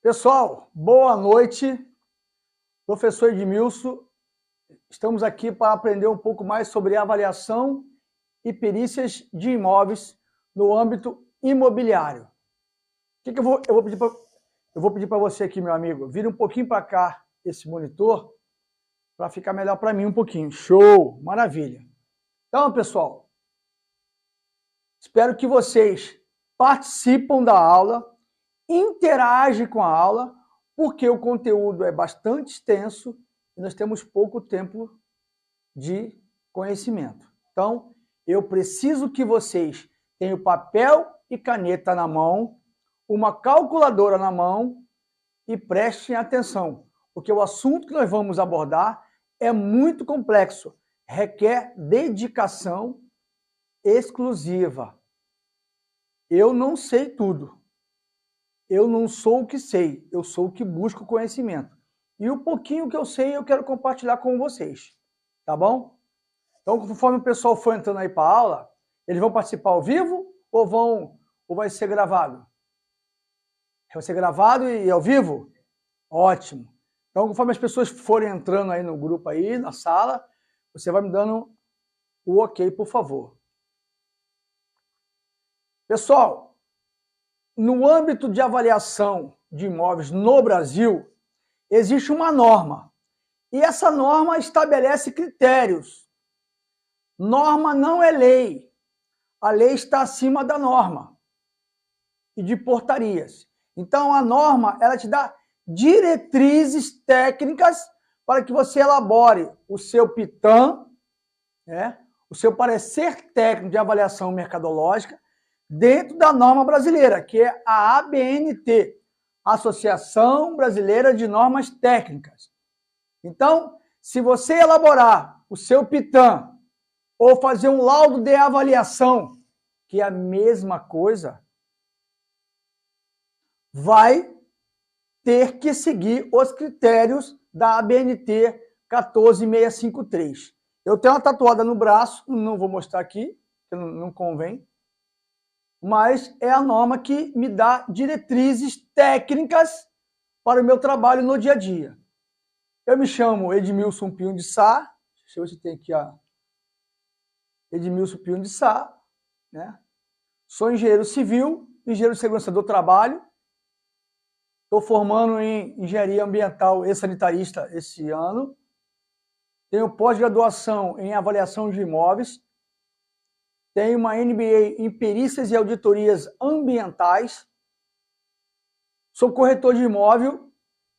Pessoal, boa noite. Professor Edmilson, estamos aqui para aprender um pouco mais sobre avaliação e perícias de imóveis no âmbito imobiliário. O que eu vou pedir para você aqui, meu amigo? Vire um pouquinho para cá esse monitor para ficar melhor para mim um pouquinho. Show! Maravilha! Então, pessoal, espero que vocês participem da aula, interagem com a aula, porque o conteúdo é bastante extenso e nós temos pouco tempo de conhecimento. Então, eu preciso que vocês tenham papel e caneta na mão, uma calculadora na mão e prestem atenção, porque o assunto que nós vamos abordar é muito complexo, requer dedicação exclusiva. Eu não sei tudo. Eu não sou o que sei, eu sou o que busco conhecimento. E o pouquinho que eu sei, eu quero compartilhar com vocês. Tá bom? Então, conforme o pessoal for entrando aí para a aula, eles vão participar ao vivo ou vai ser gravado? Vai ser gravado e ao vivo? Ótimo. Então, conforme as pessoas forem entrando aí no grupo aí, na sala, você vai me dando o ok, por favor. Pessoal, no âmbito de avaliação de imóveis no Brasil, existe uma norma. E essa norma estabelece critérios. Norma não é lei. A lei está acima da norma e de portarias. Então, a norma, ela te dá diretrizes técnicas para que você elabore o seu PITAM, o seu parecer técnico de avaliação mercadológica, dentro da norma brasileira, que é a ABNT, Associação Brasileira de Normas Técnicas. Então, se você elaborar o seu PITAM ou fazer um laudo de avaliação, que é a mesma coisa, vai ter que seguir os critérios da ABNT 14653. Eu tenho uma tatuada no braço, não vou mostrar aqui, porque não convém, mas é a norma que me dá diretrizes técnicas para o meu trabalho no dia a dia. Eu me chamo Edmilson Pinho de Sá, deixa eu ver se tem aqui a Edmilson Pinho de Sá, né? Sou engenheiro civil, engenheiro de segurança do trabalho, estou formando em engenharia ambiental e sanitarista esse ano, tenho pós-graduação em avaliação de imóveis, tenho uma MBA em perícias e auditorias ambientais, sou corretor de imóvel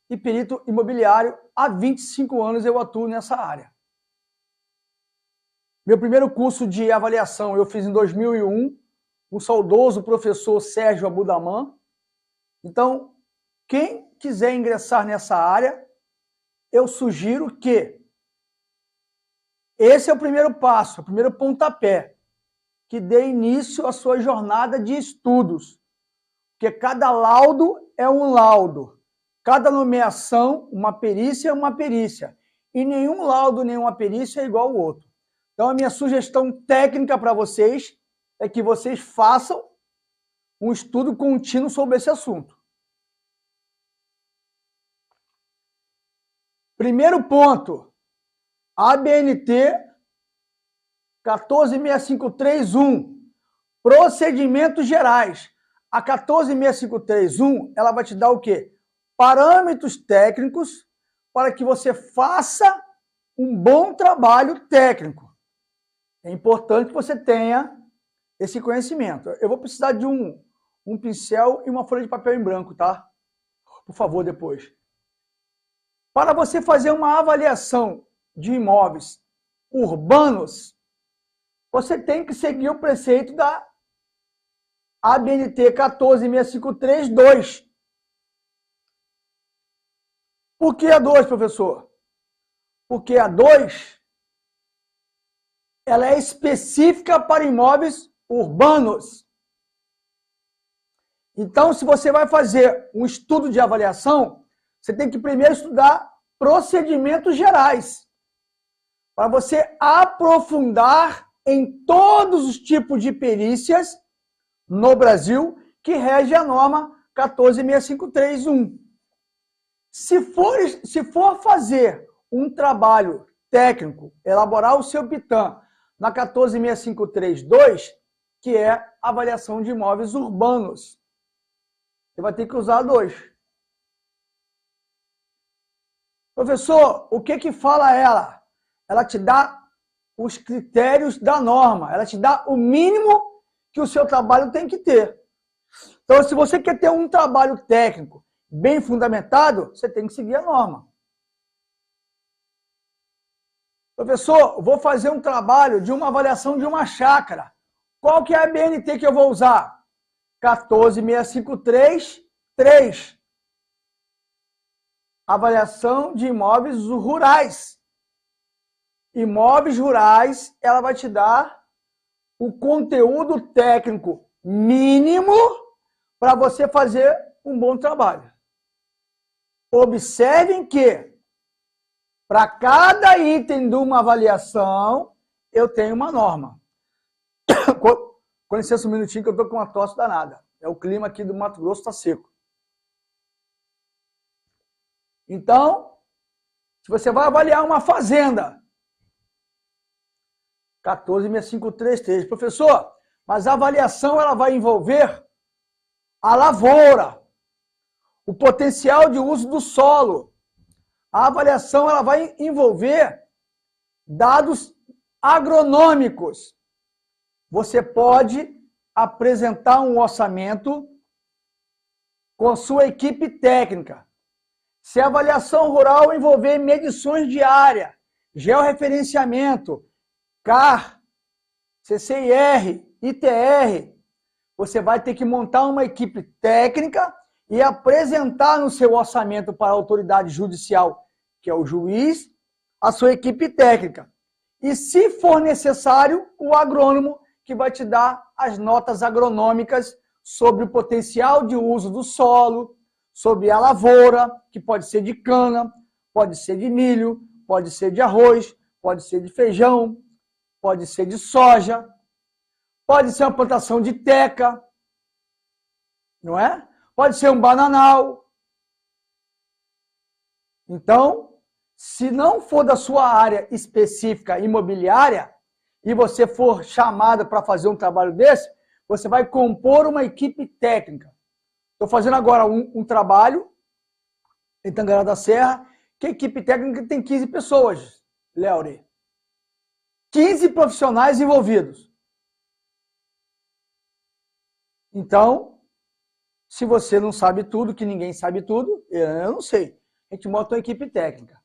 e perito imobiliário. Há 25 anos eu atuo nessa área. Meu primeiro curso de avaliação eu fiz em 2001, com o saudoso professor Sérgio Abudaman. Então, quem quiser ingressar nessa área, eu sugiro que esse é o primeiro passo, o primeiro pontapé, que dê início à sua jornada de estudos. Porque cada laudo é um laudo. Cada nomeação, uma perícia é uma perícia. E nenhum laudo, nenhuma perícia é igual ao outro. Então, a minha sugestão técnica para vocês é que vocês façam um estudo contínuo sobre esse assunto. Primeiro ponto, ABNT 14653-1, procedimentos gerais. A 14653-1, ela vai te dar o quê? Parâmetros técnicos para que você faça um bom trabalho técnico. É importante que você tenha esse conhecimento. Eu vou precisar de um pincel e uma folha de papel em branco, tá? Por favor, depois. Para você fazer uma avaliação de imóveis urbanos, você tem que seguir o preceito da ABNT 14653-2. Por que a 2, professor? Porque a 2 ela é específica para imóveis urbanos. Então, se você vai fazer um estudo de avaliação, você tem que primeiro estudar procedimentos gerais, para você aprofundar em todos os tipos de perícias no Brasil que rege a norma 14653-1. Se for fazer um trabalho técnico, elaborar o seu PITAM na 14653-2, que é avaliação de imóveis urbanos, você vai ter que usar 2. Professor, o que fala ela? Ela te dá os critérios da norma, ela te dá o mínimo que o seu trabalho tem que ter. Então, se você quer ter um trabalho técnico bem fundamentado, você tem que seguir a norma. Professor, vou fazer um trabalho de uma avaliação de uma chácara. Qual que é a BNT que eu vou usar? 14653-3. Avaliação de imóveis rurais. Imóveis rurais, ela vai te dar o conteúdo técnico mínimo para você fazer um bom trabalho. Observem que, para cada item de uma avaliação, eu tenho uma norma. Com licença um minutinho que eu estou com uma tosse danada. É o clima aqui do Mato Grosso, está seco. Então, se você vai avaliar uma fazenda, 14653-3, professor, mas a avaliação ela vai envolver a lavoura, o potencial de uso do solo. A avaliação ela vai envolver dados agronômicos. Você pode apresentar um orçamento com sua equipe técnica. Se a avaliação rural envolver medições de área, georreferenciamento, CAR, CCIR, ITR, você vai ter que montar uma equipe técnica e apresentar no seu orçamento para a autoridade judicial, que é o juiz, a sua equipe técnica. E, se for necessário, o agrônomo, que vai te dar as notas agronômicas sobre o potencial de uso do solo, sobre a lavoura, que pode ser de cana, pode ser de milho, pode ser de arroz, pode ser de feijão, pode ser de soja, pode ser uma plantação de teca, não é? Pode ser um bananal. Então, se não for da sua área específica imobiliária e você for chamado para fazer um trabalho desse, você vai compor uma equipe técnica. Estou fazendo agora um trabalho em Tangará da Serra, que a equipe técnica tem 15 pessoas, Léo. 15 profissionais envolvidos. Então, se você não sabe tudo, que ninguém sabe tudo, eu não sei. A gente monta uma equipe técnica.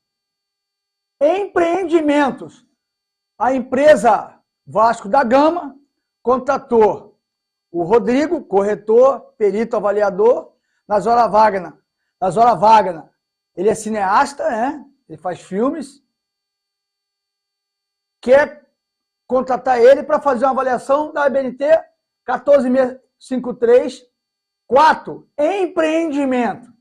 Empreendimentos. A empresa Vasco da Gama contratou o Rodrigo, corretor, perito avaliador, nas horas vagas. Ele é cineasta, né? Ele faz filmes. Quer contratar ele para fazer uma avaliação da BNT 14653-4, empreendimento.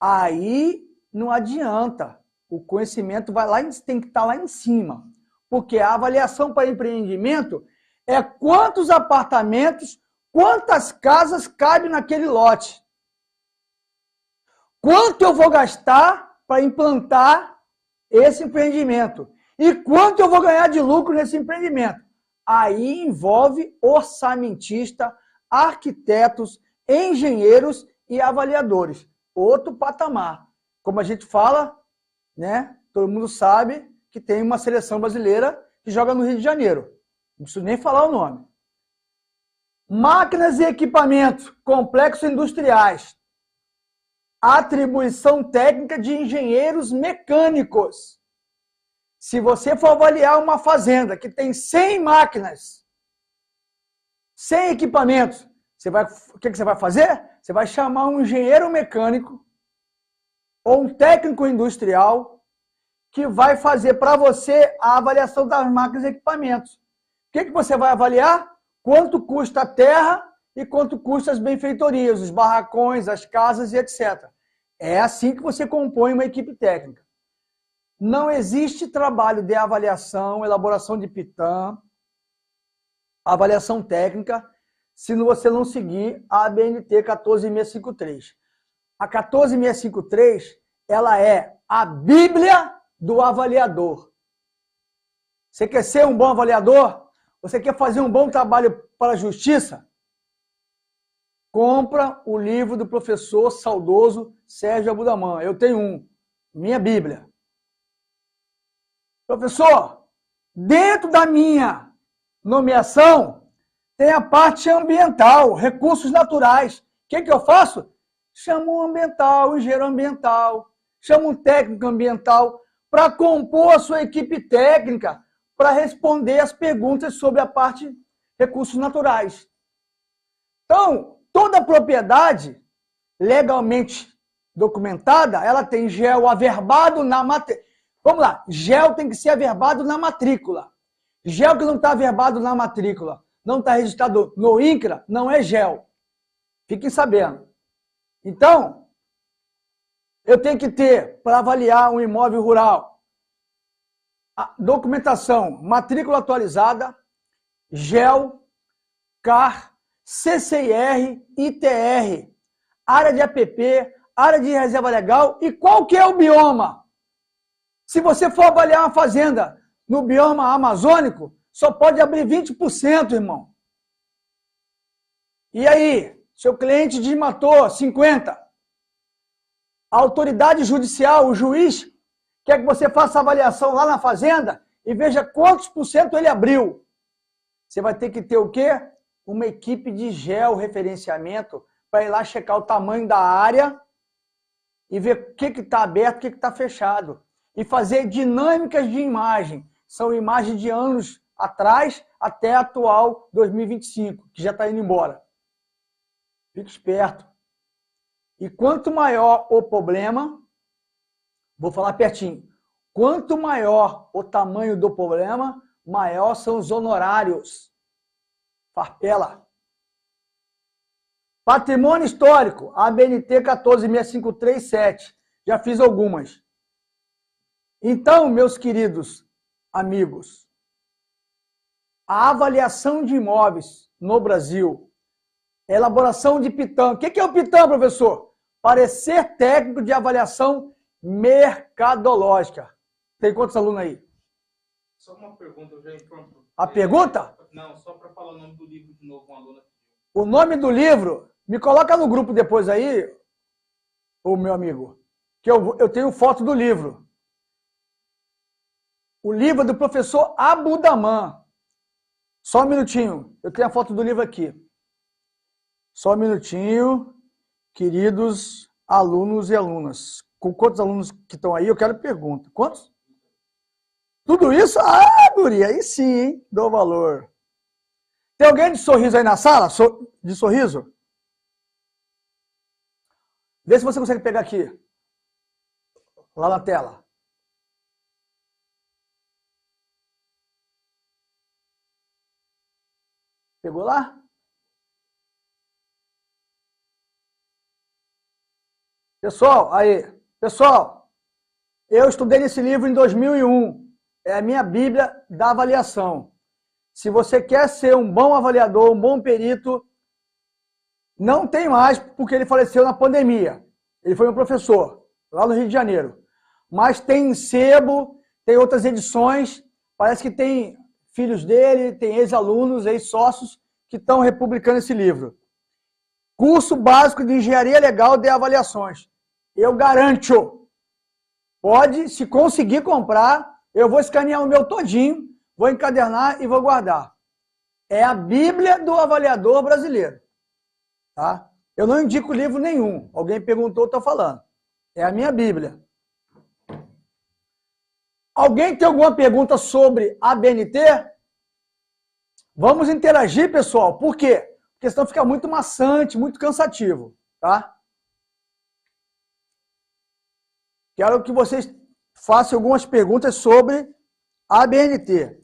Aí não adianta. O conhecimento vai lá, tem que estar lá em cima. Porque a avaliação para empreendimento é quantos apartamentos, quantas casas cabem naquele lote. Quanto eu vou gastar para implantar esse empreendimento? E quanto eu vou ganhar de lucro nesse empreendimento? Aí envolve orçamentista, arquitetos, engenheiros e avaliadores. Outro patamar. Como a gente fala, né? Todo mundo sabe que tem uma seleção brasileira que joga no Rio de Janeiro. Não preciso nem falar o nome. Máquinas e equipamentos, complexos industriais. Atribuição técnica de engenheiros mecânicos. Se você for avaliar uma fazenda que tem 100 máquinas, 100 equipamentos, o que você vai fazer? Você vai chamar um engenheiro mecânico ou um técnico industrial que vai fazer para você a avaliação das máquinas e equipamentos. O que você vai avaliar? Quanto custa a terra e quanto custa as benfeitorias, os barracões, as casas e etc. É assim que você compõe uma equipe técnica. Não existe trabalho de avaliação, elaboração de PITAM, avaliação técnica, se você não seguir a ABNT 14653. A 14653 ela é a Bíblia do avaliador. Você quer ser um bom avaliador? Você quer fazer um bom trabalho para a justiça? Compra o livro do professor saudoso Sérgio Abudaman. Eu tenho um, minha Bíblia. Professor, dentro da minha nomeação, tem a parte ambiental, recursos naturais. O que eu faço? Chamo um ambiental, um engenheiro ambiental, chamo um técnico ambiental para compor a sua equipe técnica para responder as perguntas sobre a parte recursos naturais. Então, toda propriedade legalmente documentada, ela tem GEL averbado na matrícula. Vamos lá, GEL tem que ser averbado na matrícula. GEL que não está averbado na matrícula, não está registrado no INCRA, não é GEL. Fiquem sabendo. Então, eu tenho que ter, para avaliar um imóvel rural, a documentação, matrícula atualizada, GEL, CAR, CCIR, ITR, área de APP, área de reserva legal e qual que é o bioma. Se você for avaliar uma fazenda no bioma amazônico, só pode abrir 20%, irmão. E aí, seu cliente desmatou 50%. A autoridade judicial, o juiz, quer que você faça a avaliação lá na fazenda e veja quantos por cento ele abriu. Você vai ter que ter o quê? Uma equipe de georreferenciamento para ir lá checar o tamanho da área e ver o que está aberto, o que está fechado. E fazer dinâmicas de imagem. São imagens de anos atrás até a atual 2025, que já está indo embora. Fique esperto. E quanto maior o problema, vou falar pertinho, quanto maior o tamanho do problema, maior são os honorários. Farpela. Patrimônio histórico, ABNT 146537. Já fiz algumas. Então, meus queridos amigos, a avaliação de imóveis no Brasil, elaboração de PITAM. O que é o PITAM, professor? Parecer técnico de avaliação mercadológica. Tem quantos alunos aí? Só uma pergunta, eu já informo. A pergunta? Não, só para falar o nome do livro de novo, um aluno. O nome do livro, me coloca no grupo depois aí, o meu amigo, que eu tenho foto do livro. O livro é do professor Abudaman. Só um minutinho, eu tenho a foto do livro aqui. Só um minutinho, queridos alunos e alunas. Com quantos alunos que estão aí, eu quero pergunta. Quantos? Tudo isso? Ah, guri, aí sim, hein? Dou valor. Tem alguém de sorriso aí na sala? De sorriso? Vê se você consegue pegar aqui. Lá na tela. Pegou lá? Pessoal, eu estudei nesse livro em 2001. É a minha Bíblia da avaliação. Se você quer ser um bom avaliador, um bom perito, não tem mais, porque ele faleceu na pandemia. Ele foi meu professor, lá no Rio de Janeiro. Mas tem em sebo, tem outras edições, parece que tem filhos dele, tem ex-alunos, ex-sócios que estão republicando esse livro. Curso básico de engenharia legal de avaliações. Eu garanto. Pode, se conseguir comprar, eu vou escanear o meu todinho, vou encadernar e vou guardar. É a Bíblia do avaliador brasileiro. Tá? Eu não indico livro nenhum. Alguém perguntou, estou falando. É a minha Bíblia. Alguém tem alguma pergunta sobre a ABNT? Vamos interagir, pessoal. Por quê? Porque senão fica muito maçante, muito cansativo. Tá? Quero que vocês façam algumas perguntas sobre a ABNT.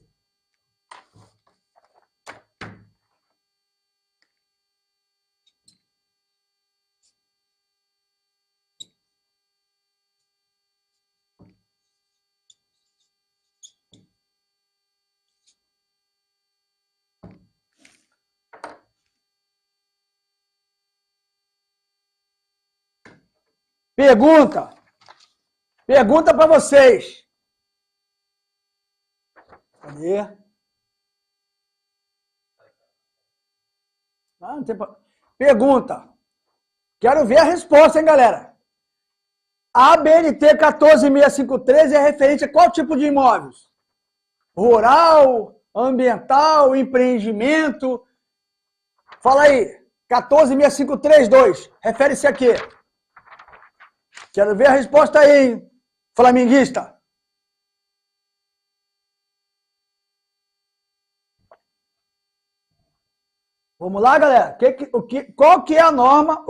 Pergunta. Pergunta para vocês. Cadê? Não tem... Pergunta. Quero ver a resposta, hein, galera? A BNT 14653 é referente a qual tipo de imóveis? Rural, ambiental, empreendimento? Fala aí. 14653-2. Refere-se a quê? Quero ver a resposta aí, hein, flamenguista. Vamos lá, galera. Qual que é a norma?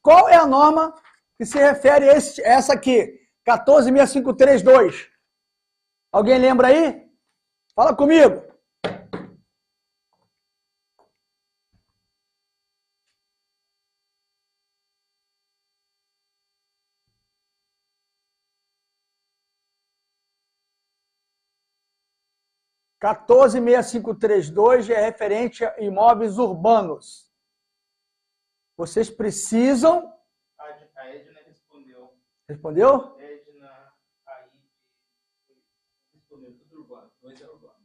Qual é a norma que se refere a essa aqui? 14653-2. Alguém lembra aí? Fala comigo. A 14653-2 é referente a imóveis urbanos. Vocês precisam... A Edna respondeu. Respondeu? Edna, aí, respondeu tudo urbano. 2 é urbano.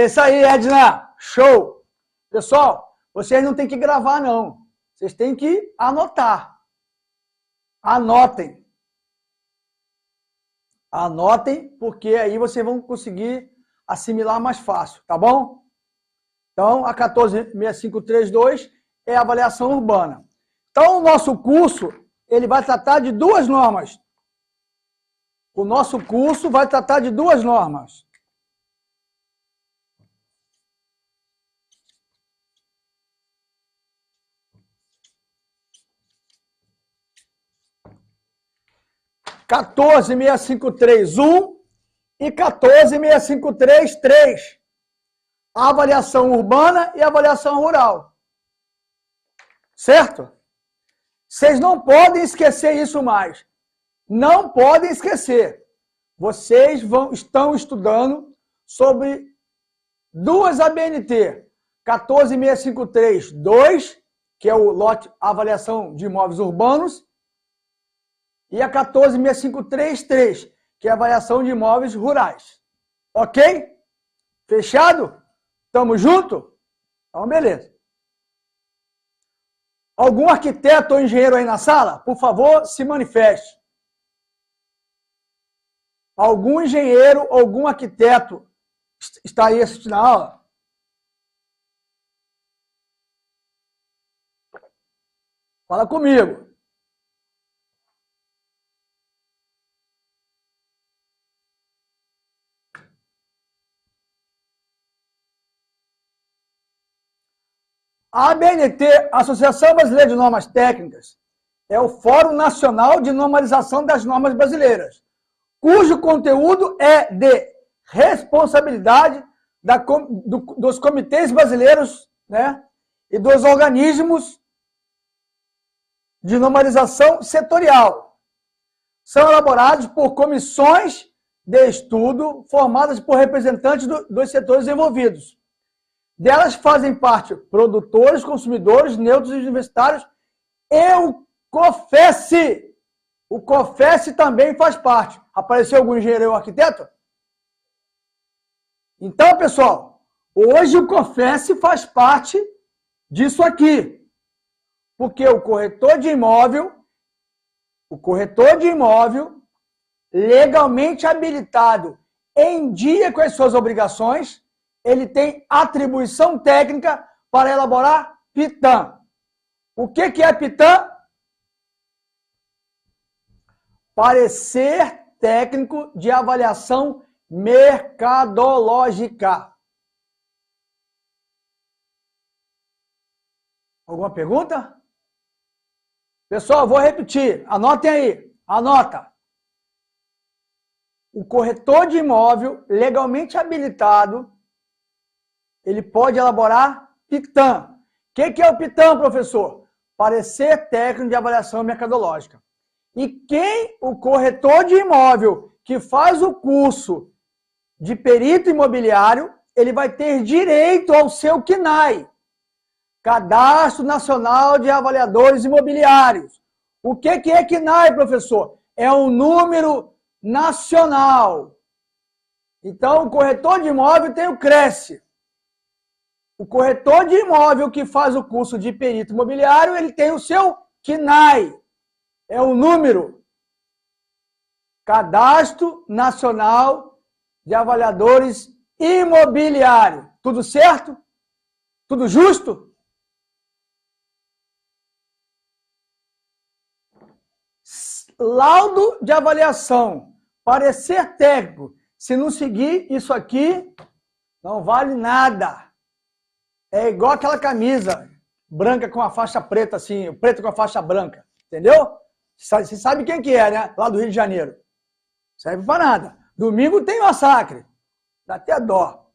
Isso aí, Edna. Show. Pessoal, vocês não têm que gravar, não. Vocês têm que anotar. Anotem. Anotem, porque aí vocês vão conseguir assimilar mais fácil, tá bom? Então, a 14653-2 é a avaliação urbana. Então, o nosso curso, ele vai tratar de duas normas. O nosso curso vai tratar de duas normas. – 14653-1 e 14653-3. A avaliação urbana e a avaliação rural. Certo? Vocês não podem esquecer isso mais. Não podem esquecer. Vocês estão estudando sobre duas ABNT. 14653-2, que é o lote avaliação de imóveis urbanos, e a 14653-3, que é a avaliação de imóveis rurais. Ok? Fechado? Tamo junto? Então, beleza. Algum arquiteto ou engenheiro aí na sala? Por favor, se manifeste. Algum engenheiro, algum arquiteto está aí assistindo a aula? Fala comigo. A ABNT, Associação Brasileira de Normas Técnicas, é o Fórum Nacional de Normalização das Normas Brasileiras, cujo conteúdo é de responsabilidade dos comitês brasileiros, né, e dos organismos de normalização setorial. São elaborados por comissões de estudo formadas por representantes dos setores envolvidos. Delas fazem parte produtores, consumidores, neutros e universitários e o COFES. O COFES também faz parte. Apareceu algum engenheiro ou arquiteto? Então, pessoal, hoje o COFES faz parte disso aqui. Porque o corretor de imóvel, legalmente habilitado em dia com as suas obrigações, ele tem atribuição técnica para elaborar PITAM. O que é PITAM? Parecer técnico de avaliação mercadológica. Alguma pergunta? Pessoal, vou repetir. Anotem aí. Anota. O corretor de imóvel legalmente habilitado, ele pode elaborar PITAM. O que é o PITAM, professor? Parecer técnico de avaliação mercadológica. E o corretor de imóvel que faz o curso de perito imobiliário, ele vai ter direito ao seu CNAE, Cadastro Nacional de Avaliadores Imobiliários. O que é CNAE, professor? É um número nacional. Então, o corretor de imóvel tem o Cresce. O corretor de imóvel que faz o curso de perito imobiliário, ele tem o seu CNAE. É o número. Cadastro Nacional de Avaliadores Imobiliários. Tudo certo? Tudo justo? Laudo de avaliação. Parecer técnico. Se não seguir isso aqui, não vale nada. É igual aquela camisa branca com a faixa preta, assim, preto com a faixa branca. Entendeu? Você sabe quem que é, né? Lá do Rio de Janeiro. Serve para nada. Domingo tem massacre. Dá até dó.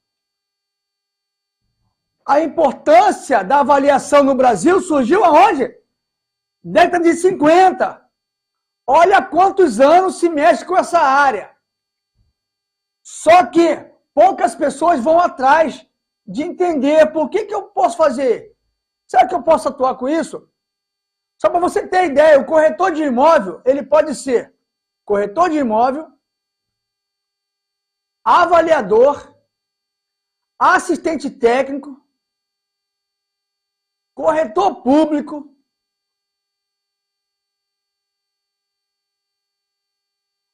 A importância da avaliação no Brasil surgiu aonde? Década de 50. Olha quantos anos se mexe com essa área. Só que poucas pessoas vão atrás de entender por que eu posso fazer. Será que eu posso atuar com isso? Só para você ter ideia, o corretor de imóvel, ele pode ser corretor de imóvel, avaliador, assistente técnico, corretor público,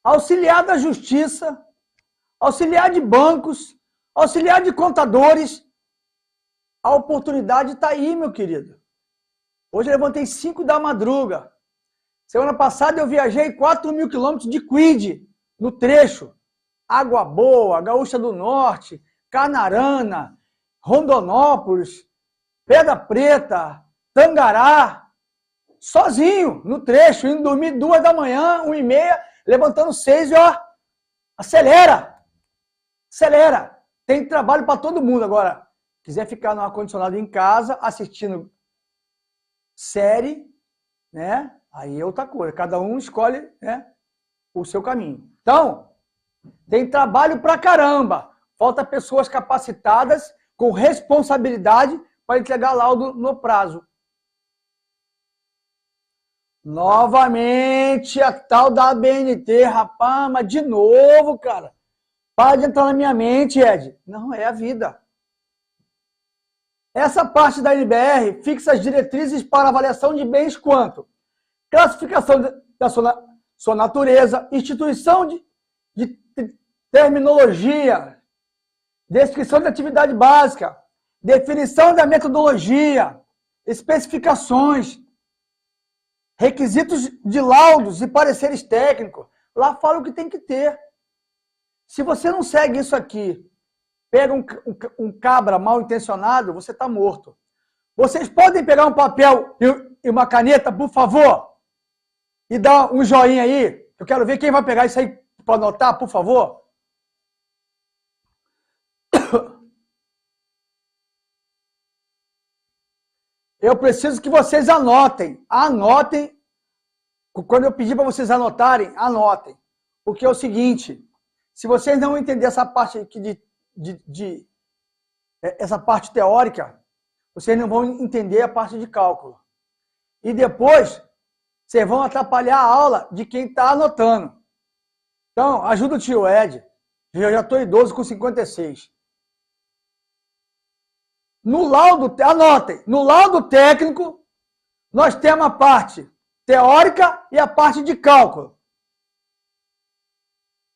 auxiliar da justiça, auxiliar de bancos, auxiliar de contadores. A oportunidade está aí, meu querido. Hoje eu levantei 5 da madruga. Semana passada eu viajei 4.000 quilômetros de quid no trecho. Água Boa, Gaúcha do Norte, Canarana, Rondonópolis, Pedra Preta, Tangará. Sozinho, no trecho, indo dormir 2 da manhã, 1h30, levantando 6 e ó, acelera. Acelera. Tem trabalho para todo mundo. Agora, quiser ficar no ar-condicionado em casa, assistindo série, né? Aí é outra coisa. Cada um escolhe, né, o seu caminho. Então, tem trabalho pra caramba. Falta pessoas capacitadas, com responsabilidade, para entregar laudo no prazo. Novamente, a tal da ABNT, rapaz, mas de novo, cara. Para de entrar na minha mente, Ed. Não, é a vida. Essa parte da NBR fixa as diretrizes para avaliação de bens quanto classificação da sua natureza, instituição de terminologia, descrição de atividade básica, definição da metodologia, especificações, requisitos de laudos e pareceres técnicos. Lá fala o que tem que ter. Se você não segue isso aqui, pega um cabra mal intencionado, você está morto. Vocês podem pegar um papel e uma caneta, por favor? E dar um joinha aí? Eu quero ver quem vai pegar isso aí para anotar, por favor. Eu preciso que vocês anotem. Anotem. Quando eu pedir para vocês anotarem, anotem. Porque é o seguinte, se vocês não entenderem essa parte aqui essa parte teórica, vocês não vão entender a parte de cálculo. E depois, vocês vão atrapalhar a aula de quem está anotando. Então, ajuda o tio Ed. Eu já estou idoso com 56. No laudo, anotem, no laudo técnico, nós temos a parte teórica e a parte de cálculo.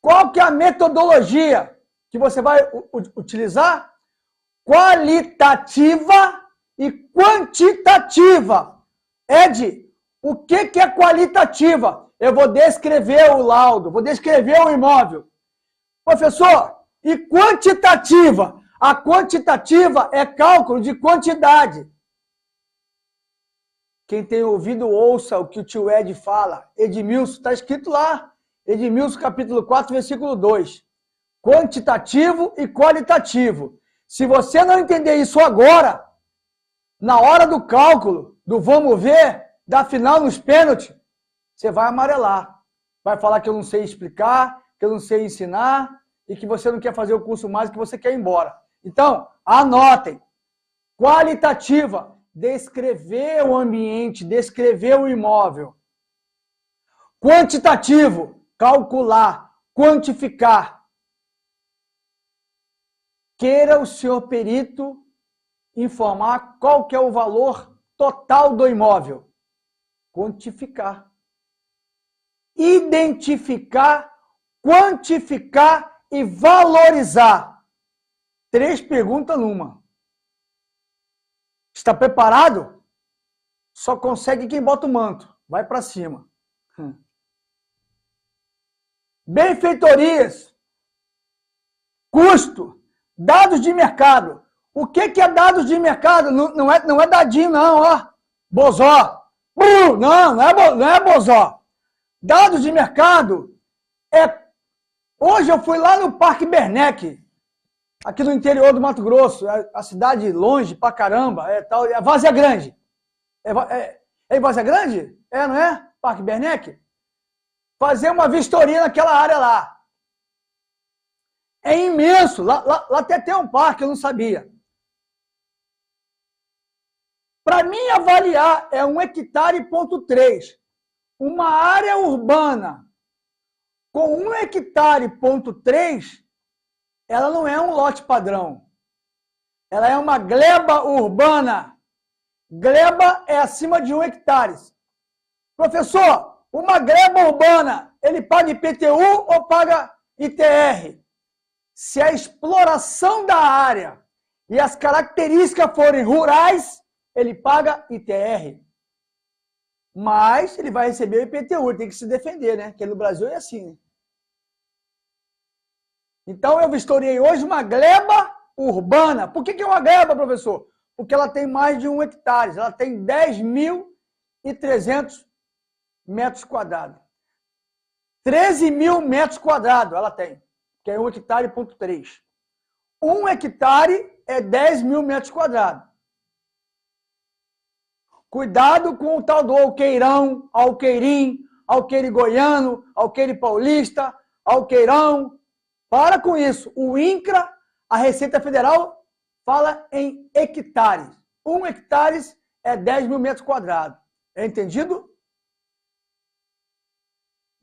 Qual que é a metodologia que você vai utilizar? Qualitativa e quantitativa. Ed, o que é qualitativa? Eu vou descrever o laudo, vou descrever o imóvel. Professor, e quantitativa? A quantitativa é cálculo de quantidade. Quem tem ouvido, ouça o que o tio Ed fala. Edmilson, está escrito lá. Edmilson, capítulo 4, versículo 2. Quantitativo e qualitativo. Se você não entender isso agora, na hora do cálculo, do vamos ver, da final nos pênaltis, você vai amarelar. Vai falar que eu não sei explicar, que eu não sei ensinar e que você não quer fazer o curso mais, que você quer ir embora. Então, anotem. Qualitativa, descrever o ambiente, descrever o imóvel. Quantitativo, calcular quantificar. Queira o senhor perito informar qual que é o valor total do imóvel. Quantificar. Identificar, quantificar e valorizar. 3 perguntas numa. Está preparado? Só consegue quem bota o manto. Vai para cima. Benfeitorias. Custo. Dados de mercado. O que é dados de mercado? Não é dadinho, não, ó. Bozó. Não é bozó. Dados de mercado é... Hoje eu fui lá no Parque Bernec, aqui no interior do Mato Grosso, a cidade longe pra caramba, é Várzea Grande. É Várzea Grande? Não é? Parque Bernec? Fazer uma vistoria naquela área lá. É imenso. Lá até tem um parque, eu não sabia. Para mim avaliar é 1 hectare, ponto 3. Uma área urbana com 1 hectare, ponto 3, ela não é um lote padrão. Ela é uma gleba urbana. Gleba é acima de 1 hectare. Professor, uma gleba urbana, ele paga IPTU ou paga ITR? Se a exploração da área e as características forem rurais, ele paga ITR. Mas ele vai receber o IPTU, ele tem que se defender, né? Porque no Brasil é assim, né? Então eu vistoriei hoje uma gleba urbana. Por que é uma gleba, professor? Porque ela tem mais de 1 hectare. Ela tem 10.300 metros quadrados. 13.000 metros quadrados ela tem, que é 1 hectare, ponto 3. 1 hectare é 10.000 metros quadrados. Cuidado com o tal do alqueirão, alqueirim, alqueire goiano, alqueire paulista, alqueirão. Para com isso. O INCRA, a Receita Federal, fala em hectares. 1 hectare é 10.000 metros quadrados. É entendido?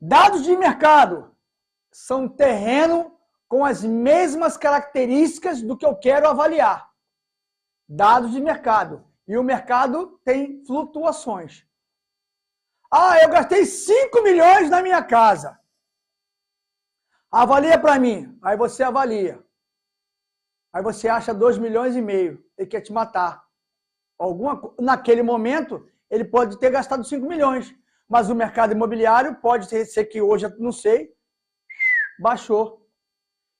Dados de mercado são terreno com as mesmas características do que eu quero avaliar. Dados de mercado. E o mercado tem flutuações. Eu gastei 5 milhões na minha casa. Avalia para mim. Aí você avalia. Aí você acha 2,5 milhões. Ele quer te matar. Naquele momento, ele pode ter gastado 5 milhões. Mas o mercado imobiliário pode ser que hoje, não sei, baixou.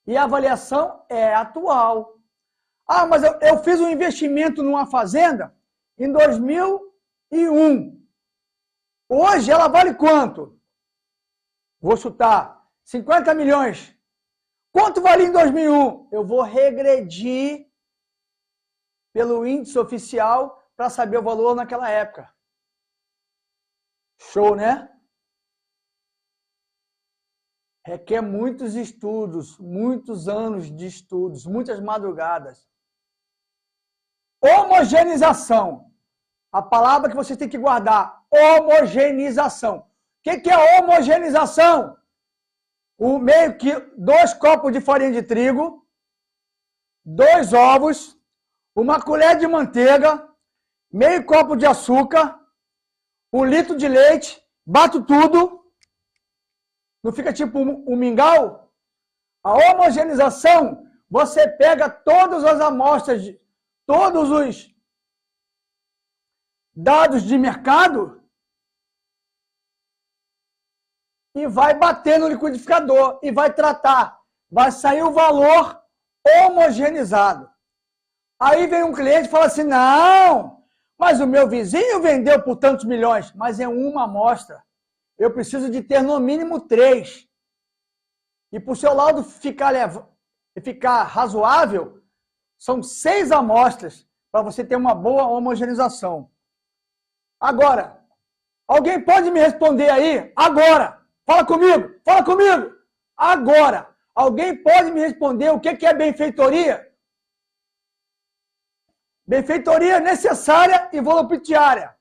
E a avaliação é atual. Mas eu fiz um investimento numa fazenda em 2001. Hoje ela vale quanto? Vou chutar. 50 milhões. Quanto valia em 2001? Eu vou regredir pelo índice oficial para saber o valor naquela época. Show, né? Requer muitos estudos, muitos anos de estudos, muitas madrugadas. Homogeneização. A palavra que você tem que guardar. Homogeneização. O que é homogeneização? Meio que 2 copos de farinha de trigo, 2 ovos, 1 colher de manteiga, meio copo de açúcar, 1 litro de leite, bato tudo. Não fica tipo um mingau? A homogeneização, você pega todas as amostras, todos os dados de mercado e vai bater no liquidificador e vai tratar. Vai sair o valor homogeneizado. Aí vem um cliente e fala assim, não, mas o meu vizinho vendeu por tantos milhões, mas é uma amostra. Eu preciso de ter no mínimo 3. E para o seu laudo ficar razoável, são 6 amostras para você ter uma boa homogeneização. Agora, alguém pode me responder aí? Agora! Fala comigo! Fala comigo! Agora! Alguém pode me responder o que é benfeitoria? Benfeitoria necessária e voluptuária.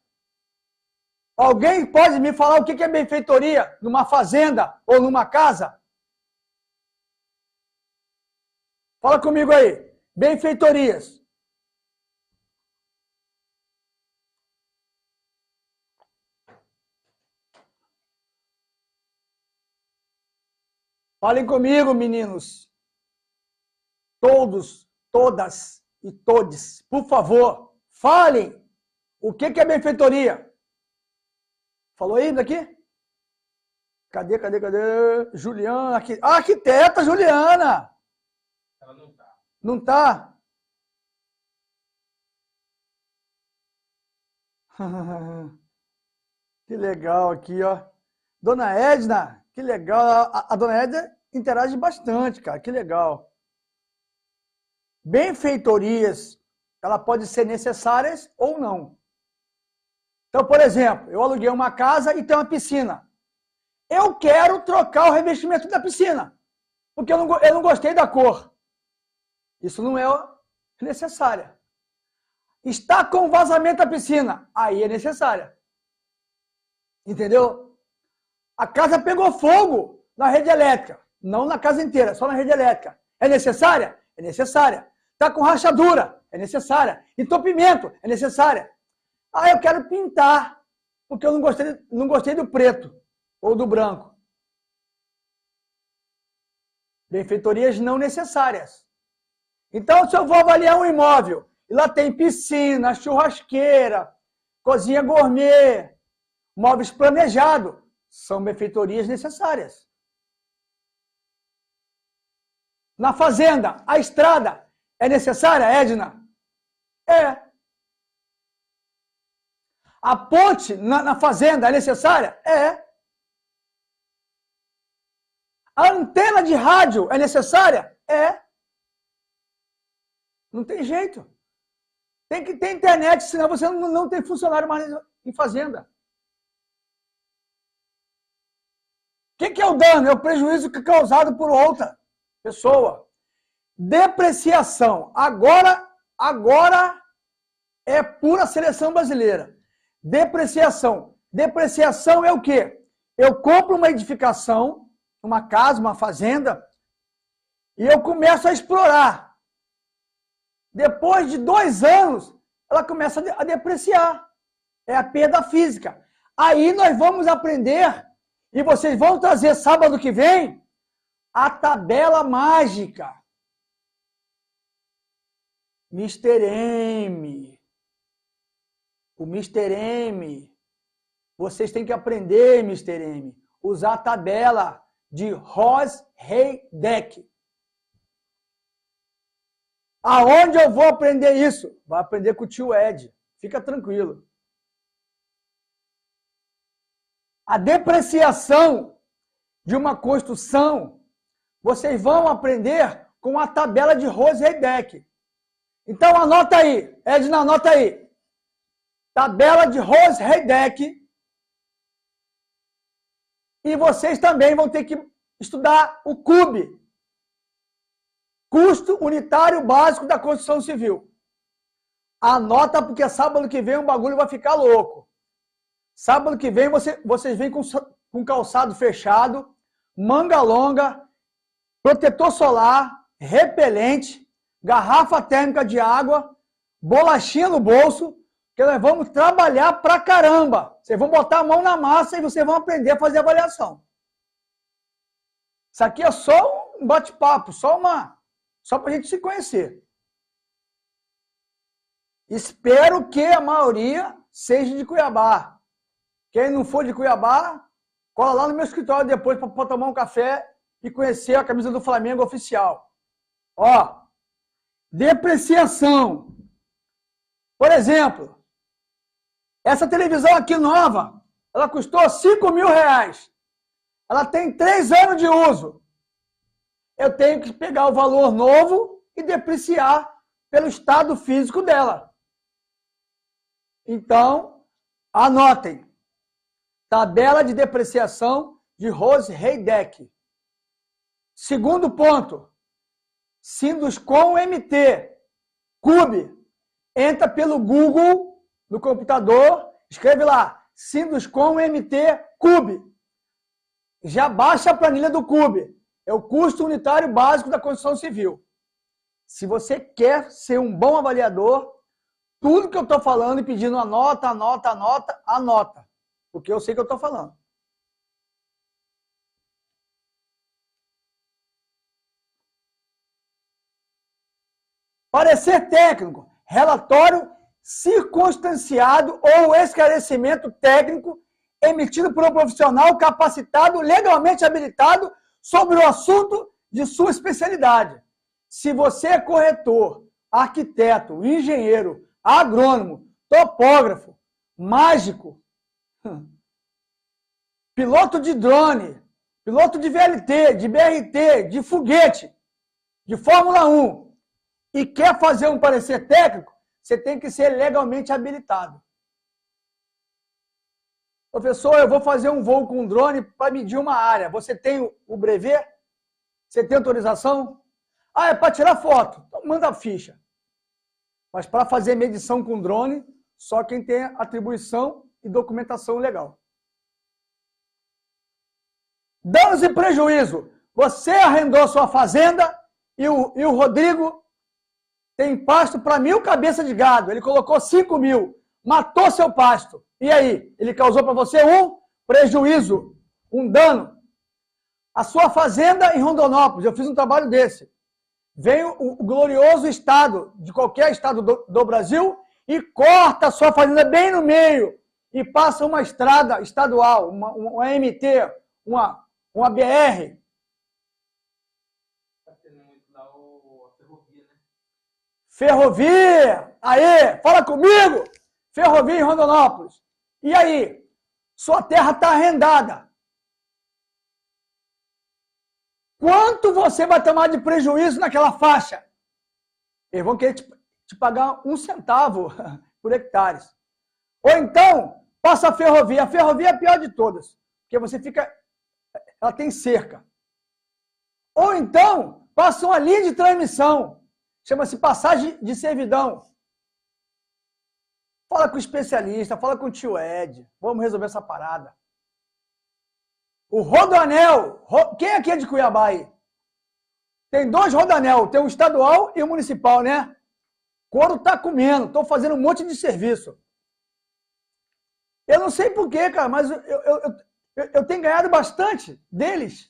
Alguém pode me falar o que é benfeitoria numa fazenda ou numa casa? Fala comigo aí. Benfeitorias. Falem comigo, meninos. Todos, todas e todes. Por favor, falem. O que é benfeitoria? Falou aí daqui? Cadê? Juliana. Aqui. Ah, arquiteta Juliana. Ela não tá. Não tá? Que legal aqui, ó. Dona Edna, que legal. A Dona Edna interage bastante, cara. Que legal. Benfeitorias, ela pode ser necessárias ou não. Então, por exemplo, eu aluguei uma casa e tem uma piscina. Eu quero trocar o revestimento da piscina, porque eu não gostei da cor. Isso não é necessária. Está com vazamento da piscina, aí é necessária. Entendeu? A casa pegou fogo na rede elétrica, não na casa inteira, só na rede elétrica. É necessária? É necessária. Está com rachadura? É necessária. Entupimento? É necessária. Ah, eu quero pintar, porque eu não gostei do preto ou do branco. Benfeitorias não necessárias. Então, se eu vou avaliar um imóvel, e lá tem piscina, churrasqueira, cozinha gourmet, móveis planejados, são benfeitorias necessárias. Na fazenda, a estrada é necessária, Edna? É. A ponte na fazenda é necessária? É. A antena de rádio é necessária? É. Não tem jeito. Tem que ter internet, senão você não tem funcionário mais em fazenda. O que é o dano? É o prejuízo causado por outra pessoa. Depreciação. Agora é pura seleção brasileira. Depreciação. Depreciação é o quê? Eu compro uma edificação, uma casa, uma fazenda, e eu começo a explorar. Depois de 2 anos, ela começa a depreciar. É a perda física. Aí nós vamos aprender, e vocês vão trazer sábado que vem, a tabela mágica. Mr. M. O Mr. M. Vocês têm que aprender, Mr. M. Usar a tabela de Rose-Heideck. Aonde eu vou aprender isso? Vai aprender com o tio Ed. Fica tranquilo. A depreciação de uma construção, vocês vão aprender com a tabela de Rose-Heideck. Então, anota aí. Edna, anota aí. Tabela de Rose-Heideck. E vocês também vão ter que estudar o CUB. Custo unitário básico da construção civil. Anota, porque sábado que vem o bagulho vai ficar louco. Sábado que vem vocês vêm com calçado fechado, manga longa, protetor solar, repelente, garrafa térmica de água, bolachinha no bolso, que nós vamos trabalhar pra caramba. Vocês vão botar a mão na massa e vocês vão aprender a fazer avaliação. Isso aqui é só um bate-papo, só pra gente se conhecer. Espero que a maioria seja de Cuiabá. Quem não for de Cuiabá, cola lá no meu escritório depois para tomar um café e conhecer a camisa do Flamengo oficial. Ó, depreciação. Por exemplo, essa televisão aqui nova, ela custou R$5.000. Ela tem 3 anos de uso. Eu tenho que pegar o valor novo e depreciar pelo estado físico dela. Então, anotem. Tabela de depreciação de Rose-Heideck. Segundo ponto. Sinduscom MT. CUB. Entra pelo Google no computador, escreve lá. Sinduscom MT CUB. Já baixa a planilha do CUB. É o custo unitário básico da construção civil. Se você quer ser um bom avaliador, tudo que eu estou falando e pedindo anota, porque eu sei que eu estou falando. Parecer técnico, relatório circunstanciado ou esclarecimento técnico emitido por um profissional capacitado, legalmente habilitado sobre o assunto de sua especialidade. Se você é corretor, arquiteto, engenheiro, agrônomo, topógrafo, mágico, piloto de drone, piloto de VLT, de BRT, de foguete, de Fórmula 1, e quer fazer um parecer técnico, você tem que ser legalmente habilitado. Professor, eu vou fazer um voo com um drone para medir uma área. Você tem o brevet? Você tem autorização? Ah, é para tirar foto. Então manda a ficha. Mas para fazer medição com drone, só quem tem atribuição e documentação legal. Danos e prejuízo. Você arrendou sua fazenda e o Rodrigo tem pasto para 1.000 cabeças de gado. Ele colocou 5.000. Matou seu pasto. E aí? Ele causou para você um prejuízo, um dano. A sua fazenda em Rondonópolis, eu fiz um trabalho desse. Vem o glorioso estado, de qualquer estado do Brasil, e corta a sua fazenda bem no meio e passa uma estrada estadual, uma MT, uma BR. Tá tendo muito lá a ferrovia, né? Ferrovia! Aê, fala comigo! Ferrovia em Rondonópolis. E aí? Sua terra está arrendada. Quanto você vai tomar de prejuízo naquela faixa? Eles vão querer te pagar 1 centavo por hectares. Ou então, passa a ferrovia. A ferrovia é a pior de todas, porque você fica... Ela tem cerca. Ou então, passa uma linha de transmissão. Chama-se passagem de servidão. Fala com o especialista, fala com o tio Ed. Vamos resolver essa parada. O rodoanel. Quem aqui é de Cuiabá aí? Tem 2 rodoanel. Tem o estadual e o municipal, né? Couro tá comendo. Estou fazendo um monte de serviço. Eu não sei porquê, cara, mas eu tenho ganhado bastante deles.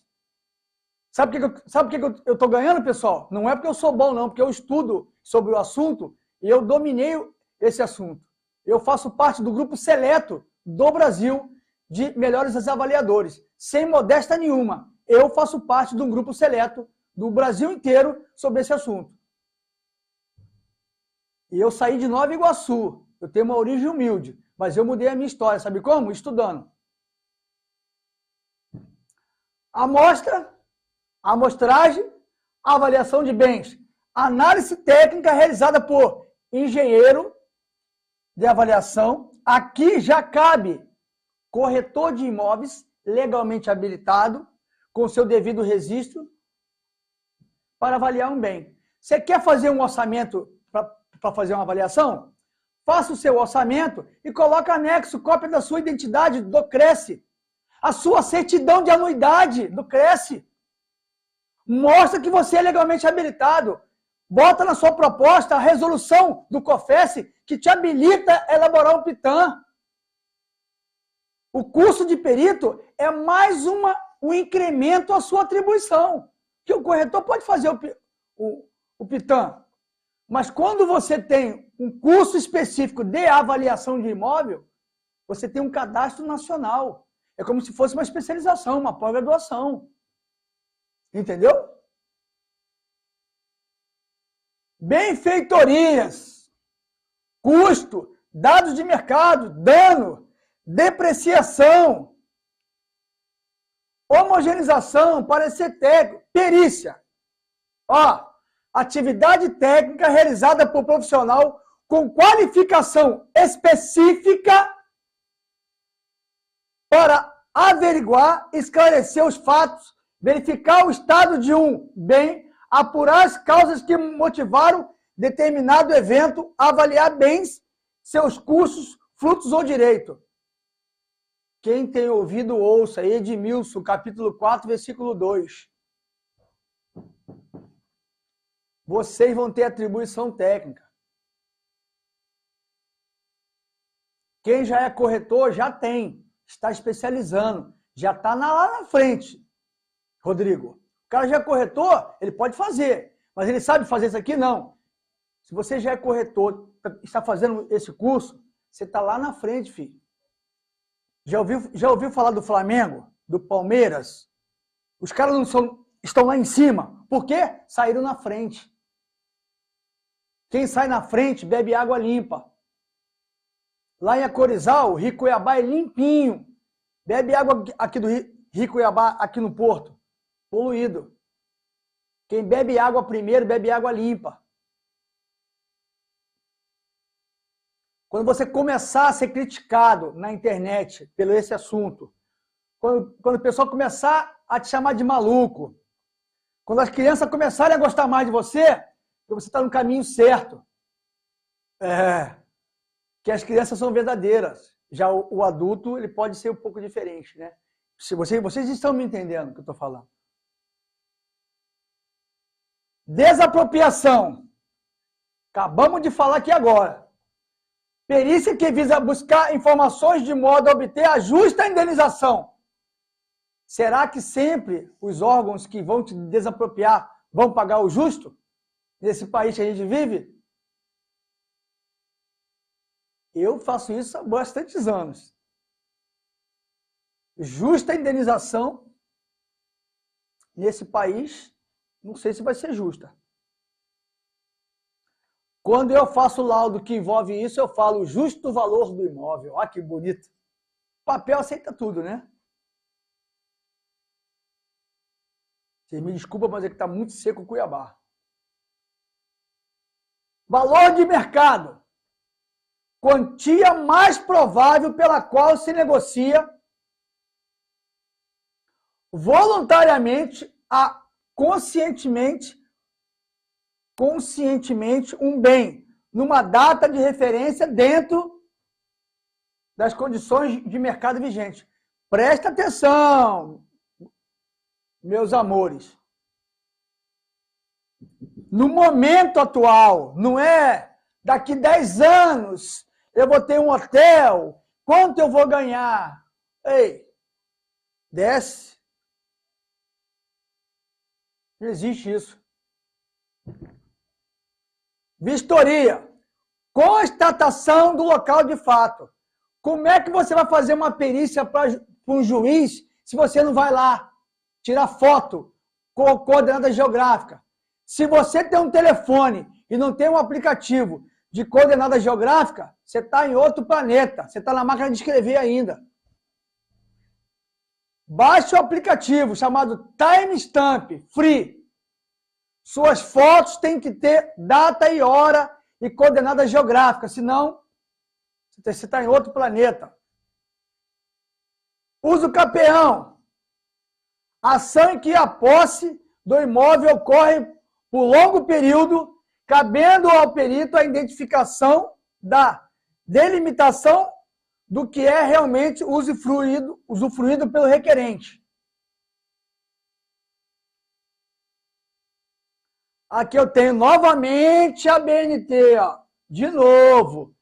Sabe por que eu estou ganhando, pessoal? Não é porque eu sou bom, não. Porque eu estudo sobre o assunto e eu dominei esse assunto. Eu faço parte do grupo seleto do Brasil de melhores avaliadores. Sem modéstia nenhuma. Eu faço parte de um grupo seleto do Brasil inteiro sobre esse assunto. E eu saí de Nova Iguaçu. Eu tenho uma origem humilde. Mas eu mudei a minha história. Sabe como? Estudando. Amostra, amostragem, avaliação de bens. Análise técnica realizada por engenheiro de avaliação. Aqui já cabe corretor de imóveis legalmente habilitado, com seu devido registro, para avaliar um bem. Você quer fazer um orçamento para fazer uma avaliação? Faça o seu orçamento e coloque anexo, cópia da sua identidade do Cresce, a sua certidão de anuidade do Cresce. Mostra que você é legalmente habilitado. Bota na sua proposta a resolução do COFES que te habilita a elaborar um PITAM. O curso de perito é mais um incremento à sua atribuição. Que o corretor pode fazer o PITAM. Mas quando você tem um curso específico de avaliação de imóvel, você tem um cadastro nacional. É como se fosse uma especialização, uma pós-graduação. Entendeu? Benfeitorias, custo, dados de mercado, dano, depreciação, homogeneização, parecer técnico, perícia. Ó, atividade técnica realizada por profissional com qualificação específica para averiguar, esclarecer os fatos, verificar o estado de um bem, apurar as causas que motivaram determinado evento, avaliar bens, seus custos, frutos ou direito. Quem tem ouvido, ouça. Edmilson, capítulo 4, versículo 2. vocês vão ter atribuição técnica. Quem já é corretor já tem, está especializando, já está lá na frente, Rodrigo. O cara já é corretor, ele pode fazer, mas ele sabe fazer isso aqui? Não. Se você já é corretor, está fazendo esse curso, você está lá na frente, filho. Já ouviu falar do Flamengo, do Palmeiras? Os caras estão lá em cima. Por quê? Saíram na frente. Quem sai na frente bebe água limpa. Lá em Acorizal, o Rio Cuiabá é limpinho. Bebe água aqui do Rio Cuiabá, aqui no Porto. Poluído. Quem bebe água primeiro, bebe água limpa. Quando você começar a ser criticado na internet pelo esse assunto, quando o pessoal começar a te chamar de maluco, quando as crianças começarem a gostar mais de você está no caminho certo. Que as crianças são verdadeiras. Já o adulto, ele pode ser um pouco diferente, né? Se vocês estão me entendendo o que eu estou falando. Desapropriação. Acabamos de falar aqui agora. Perícia que visa buscar informações de modo a obter a justa indenização. Será que sempre os órgãos que vão te desapropriar vão pagar o justo? Nesse país que a gente vive? Eu faço isso há bastantes anos. Justa indenização nesse país, não sei se vai ser justa. Quando eu faço laudo que envolve isso, eu falo justo valor do imóvel. Olha que bonito. O papel aceita tudo, né? Vocês me desculpam, mas é que está muito seco o Cuiabá. Valor de mercado. Quantia mais provável pela qual se negocia voluntariamente, conscientemente um bem, numa data de referência dentro das condições de mercado vigente. Presta atenção, meus amores. No momento atual, não é daqui 10 anos eu vou ter um hotel, quanto eu vou ganhar? Ei, desce. Não existe isso. Vistoria. Constatação do local de fato. Como é que você vai fazer uma perícia para um juiz se você não vai lá tirar foto com coordenada geográfica? Se você tem um telefone e não tem um aplicativo de coordenada geográfica, você está em outro planeta. Você está na máquina de escrever ainda. Baixe o aplicativo chamado Timestamp Free. Suas fotos têm que ter data e hora e coordenada geográfica, senão você está em outro planeta. Uso capeão. Ação em que a posse do imóvel ocorre por longo período, cabendo ao perito a identificação da delimitação do que é realmente usufruído pelo requerente. Aqui eu tenho novamente a BNT, ó. De novo.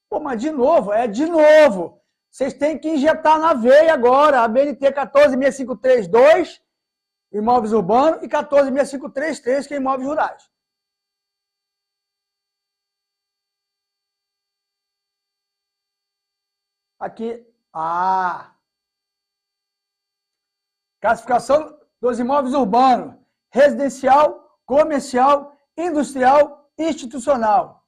Pô, mas de novo, de novo. Vocês têm que injetar na veia agora a BNT 146532, imóveis urbanos, e 146533, que é imóveis rurais. Aqui, classificação dos imóveis urbanos, residencial, comercial, industrial, institucional.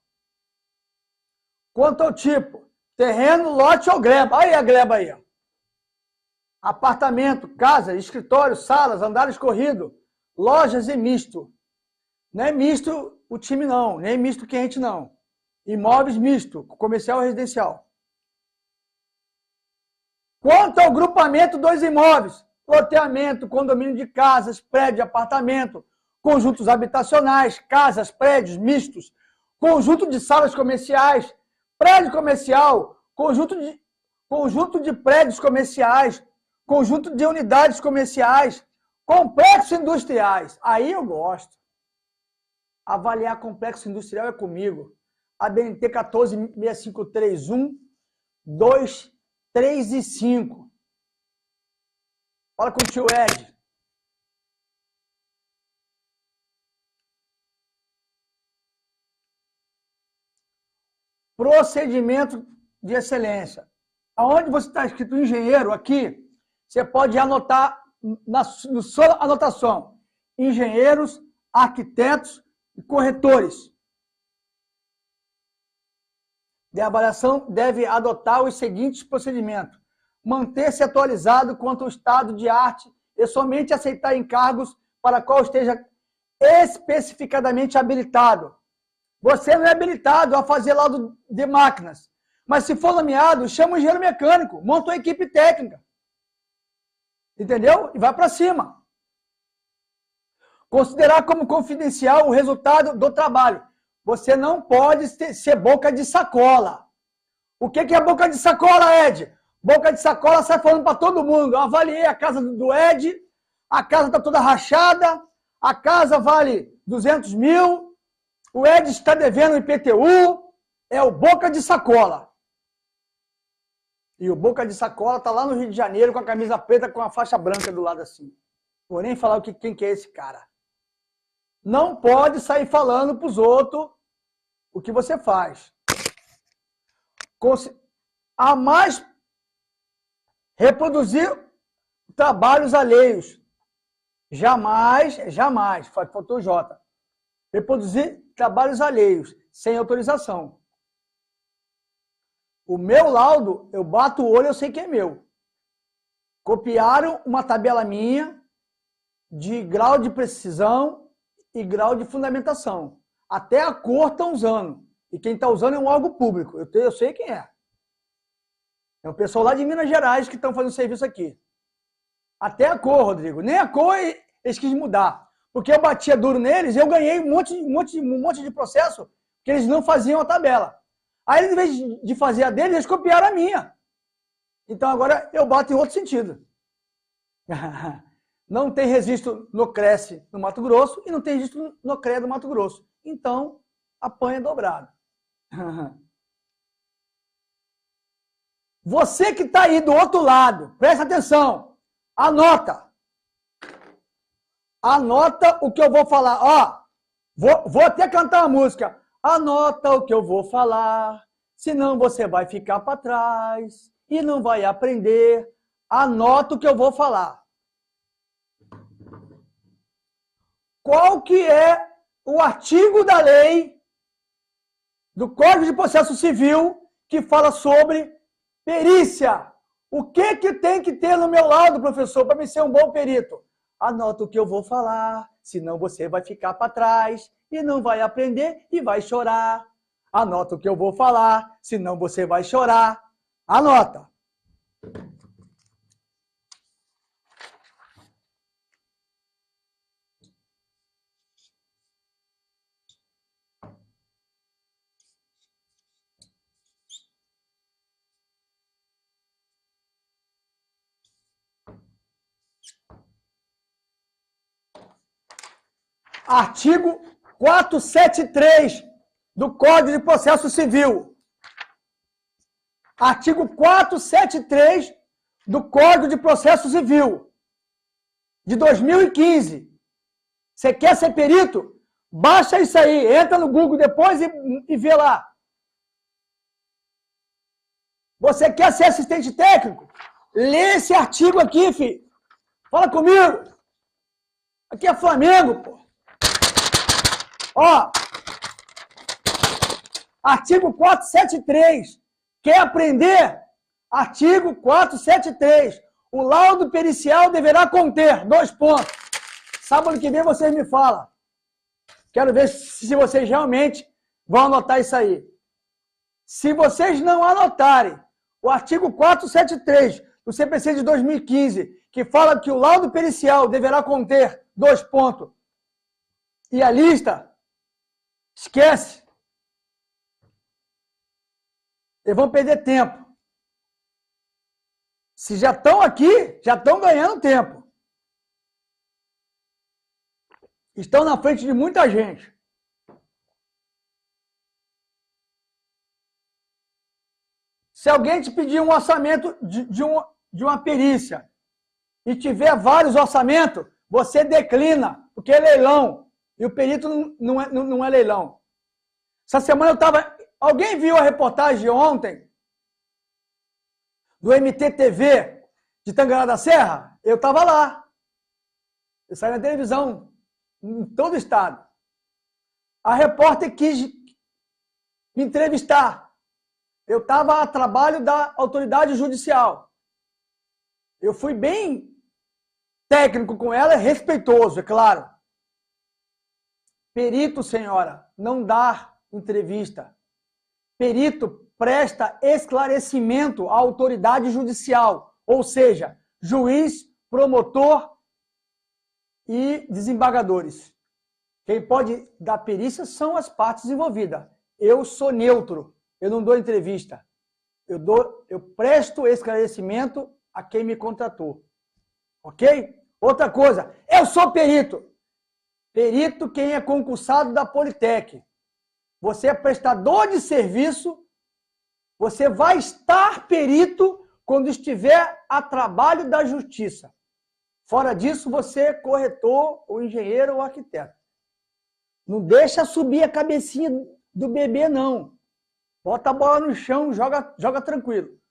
Quanto ao tipo, terreno, lote ou gleba. Aí a gleba aí. Ó. Apartamento, casa, escritório, salas, andares corrido, lojas e misto. Não é misto o time não, nem misto quente não. Imóveis misto, comercial ou residencial. Quanto ao grupamento dos imóveis, loteamento, condomínio de casas, prédio, apartamento, conjuntos habitacionais, casas, prédios mistos, conjunto de salas comerciais, prédio comercial, conjunto de prédios comerciais, conjunto de unidades comerciais, complexos industriais. Aí eu gosto. Avaliar complexo industrial é comigo. ABNT 146531, 2, 3 e 5. Fala com o tio Ed. Procedimento de excelência. Aonde você está escrito engenheiro, aqui, você pode anotar na sua anotação. Engenheiros, arquitetos e corretores de avaliação deve adotar os seguintes procedimentos. Manter-se atualizado quanto ao estado de arte e somente aceitar encargos para qual esteja especificadamente habilitado. Você não é habilitado a fazer laudo de máquinas, mas se for nomeado, chama o engenheiro mecânico, monta uma equipe técnica. Entendeu? E vai para cima. Considerar como confidencial o resultado do trabalho. Você não pode ser boca de sacola. O que é boca de sacola, Ed? Boca de sacola sai falando para todo mundo. Eu avaliei a casa do Ed, a casa está toda rachada, a casa vale 200 mil, o Ed está devendo IPTU, é o boca de sacola. E o boca de sacola está lá no Rio de Janeiro com a camisa preta com a faixa branca do lado assim. Vou nem falar quem que é esse cara. Não pode sair falando para os outros o que você faz. A mais reproduzir trabalhos alheios. Jamais, faltou o J. Reproduzir trabalhos alheios, sem autorização. O meu laudo, eu bato o olho, eu sei que é meu. Copiaram uma tabela minha de grau de precisão e grau de fundamentação. Até a cor estão usando. E quem está usando é um órgão público. Eu sei quem é. É o pessoal lá de Minas Gerais que estão fazendo serviço aqui. Até a cor, Rodrigo. Nem a cor eles quis mudar. Porque eu batia duro neles e eu ganhei um monte de processo que eles não faziam a tabela. Aí, em vez de fazer a deles, eles copiaram a minha. Então, agora eu bato em outro sentido. Não tem registro no CRES no Mato Grosso e não tem registro no CREA do Mato Grosso. Então, apanha dobrado. Você que está aí do outro lado, presta atenção. Anota. Anota o que eu vou falar. Ó, vou até cantar uma música. Anota o que eu vou falar, senão você vai ficar para trás e não vai aprender. Anota o que eu vou falar. Qual que é o artigo da lei do Código de Processo Civil que fala sobre perícia? O que tem que ter no meu laudo, professor, para me ser um bom perito? Anota o que eu vou falar, senão você vai ficar para trás e não vai aprender e vai chorar. Anota o que eu vou falar, senão você vai chorar. Anota. Artigo 473 do Código de Processo Civil. Artigo 473 do Código de Processo Civil, de 2015. Você quer ser perito? Baixa isso aí, entra no Google depois e vê lá. Você quer ser assistente técnico? Lê esse artigo aqui, filho. Fala comigo. Aqui é Flamengo, pô. Ó, artigo 473. Quer aprender? Artigo 473. O laudo pericial deverá conter 2 pontos. Sábado que vem vocês me falam. Quero ver se vocês realmente vão anotar isso aí. Se vocês não anotarem o artigo 473 do CPC de 2015, que fala que o laudo pericial deverá conter 2 pontos, e a lista, esquece. Eles vão perder tempo. Se já estão aqui, já estão ganhando tempo. Estão na frente de muita gente. Se alguém te pedir um orçamento de uma perícia e tiver vários orçamentos, você declina, porque é leilão. E o perito não é leilão. Essa semana eu estava... Alguém viu a reportagem de ontem do MTTV de Tangará da Serra? Eu estava lá. Eu saí na televisão, em todo o estado. A repórter quis me entrevistar. Eu estava a trabalho da autoridade judicial. Eu fui bem técnico com ela, respeitoso, é claro. Perito, senhora, não dá entrevista. Perito presta esclarecimento à autoridade judicial, ou seja, juiz, promotor e desembargadores. Quem pode dar perícia são as partes envolvidas. Eu sou neutro, eu não dou entrevista. Eu presto esclarecimento a quem me contratou. Ok? Outra coisa, eu sou perito. Perito quem é concursado da Politec. Você é prestador de serviço, você vai estar perito quando estiver a trabalho da justiça. Fora disso, você é corretor, ou engenheiro, ou arquiteto. Não deixa subir a cabecinha do bebê, não. Bota a bola no chão, joga tranquilo.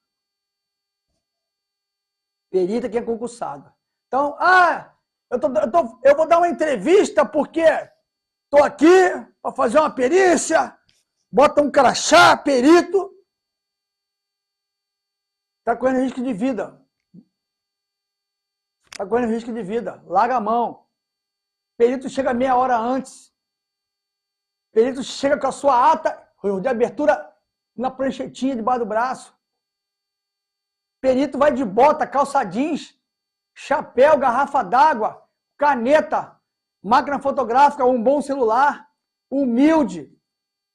Perita quem é concursado. Então, eu vou dar uma entrevista porque estou aqui para fazer uma perícia, bota um crachá, perito. Está correndo risco de vida. Está correndo risco de vida. Larga a mão. Perito chega meia hora antes. Perito chega com a sua ata de abertura na pranchetinha debaixo do braço. Perito vai de bota, calça jeans, chapéu, garrafa d'água, caneta, máquina fotográfica, um bom celular, humilde,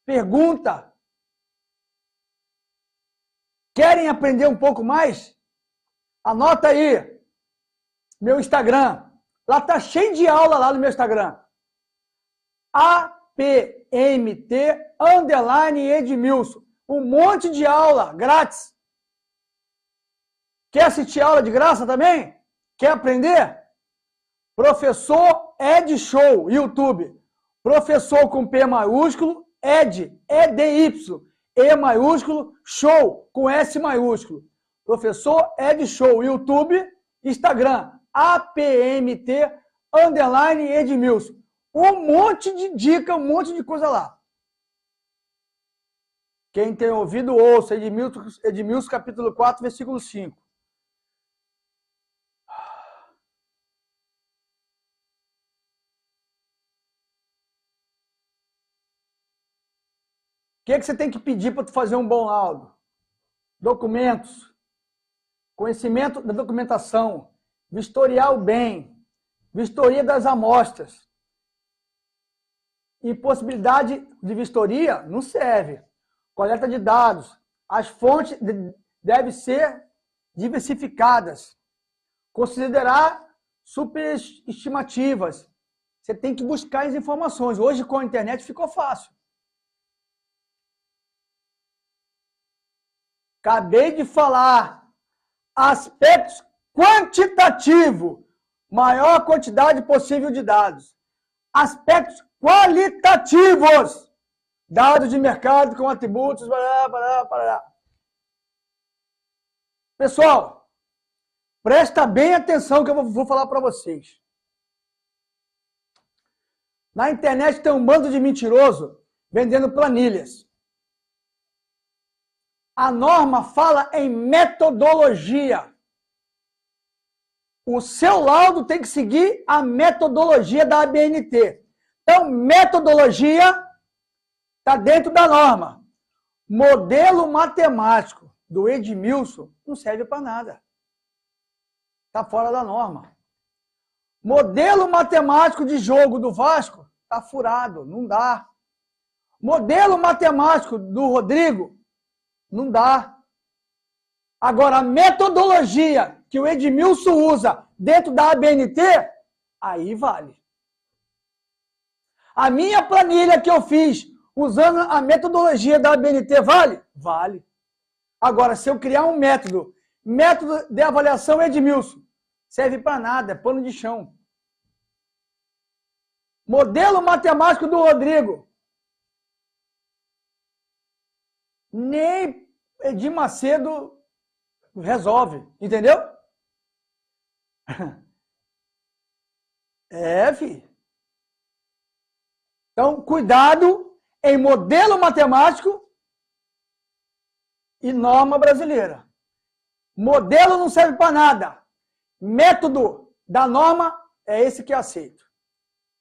pergunta. Querem aprender um pouco mais? Anota aí, meu Instagram. Lá tá cheio de aula lá no meu Instagram. APMT_Edmilson. Um monte de aula grátis. Quer assistir aula de graça também? Quer aprender? Professor Ed Show, YouTube. Professor com P maiúsculo, Ed, EDY, E maiúsculo, Show, com S maiúsculo. Professor Ed Show, YouTube, Instagram, APMT_Edmilson. Um monte de dica, um monte de coisa lá. Quem tem ouvido, ouça. Edmilson, capítulo 4, versículo 5. O que é que você tem que pedir para tu fazer um bom laudo? Documentos, conhecimento da documentação, vistoriar o bem, vistoria das amostras. Impossibilidade de vistoria não serve. Coleta de dados. As fontes devem ser diversificadas. Considerar superestimativas. Você tem que buscar as informações. Hoje, com a internet, ficou fácil. Acabei de falar. Aspectos quantitativos. Maior quantidade possível de dados. Aspectos qualitativos. Dados de mercado com atributos. Pessoal, presta bem atenção que eu vou falar para vocês. Na internet tem um bando de mentiroso vendendo planilhas. A norma fala em metodologia. O seu laudo tem que seguir a metodologia da ABNT. Então, metodologia está dentro da norma. Modelo matemático do Edmilson não serve para nada. Está fora da norma. Modelo matemático de jogo do Vasco está furado, não dá. Modelo matemático do Rodrigo não dá. Agora, a metodologia que o Edmilson usa dentro da ABNT, aí vale. A minha planilha que eu fiz usando a metodologia da ABNT vale? Vale. Agora, se eu criar um método de avaliação Edmilson, serve para nada, é pano de chão. Modelo matemático do Rodrigo. Nem Edir Macedo resolve, entendeu? Filho. Então, cuidado em modelo matemático e norma brasileira. Modelo não serve para nada. Método da norma é esse que eu aceito.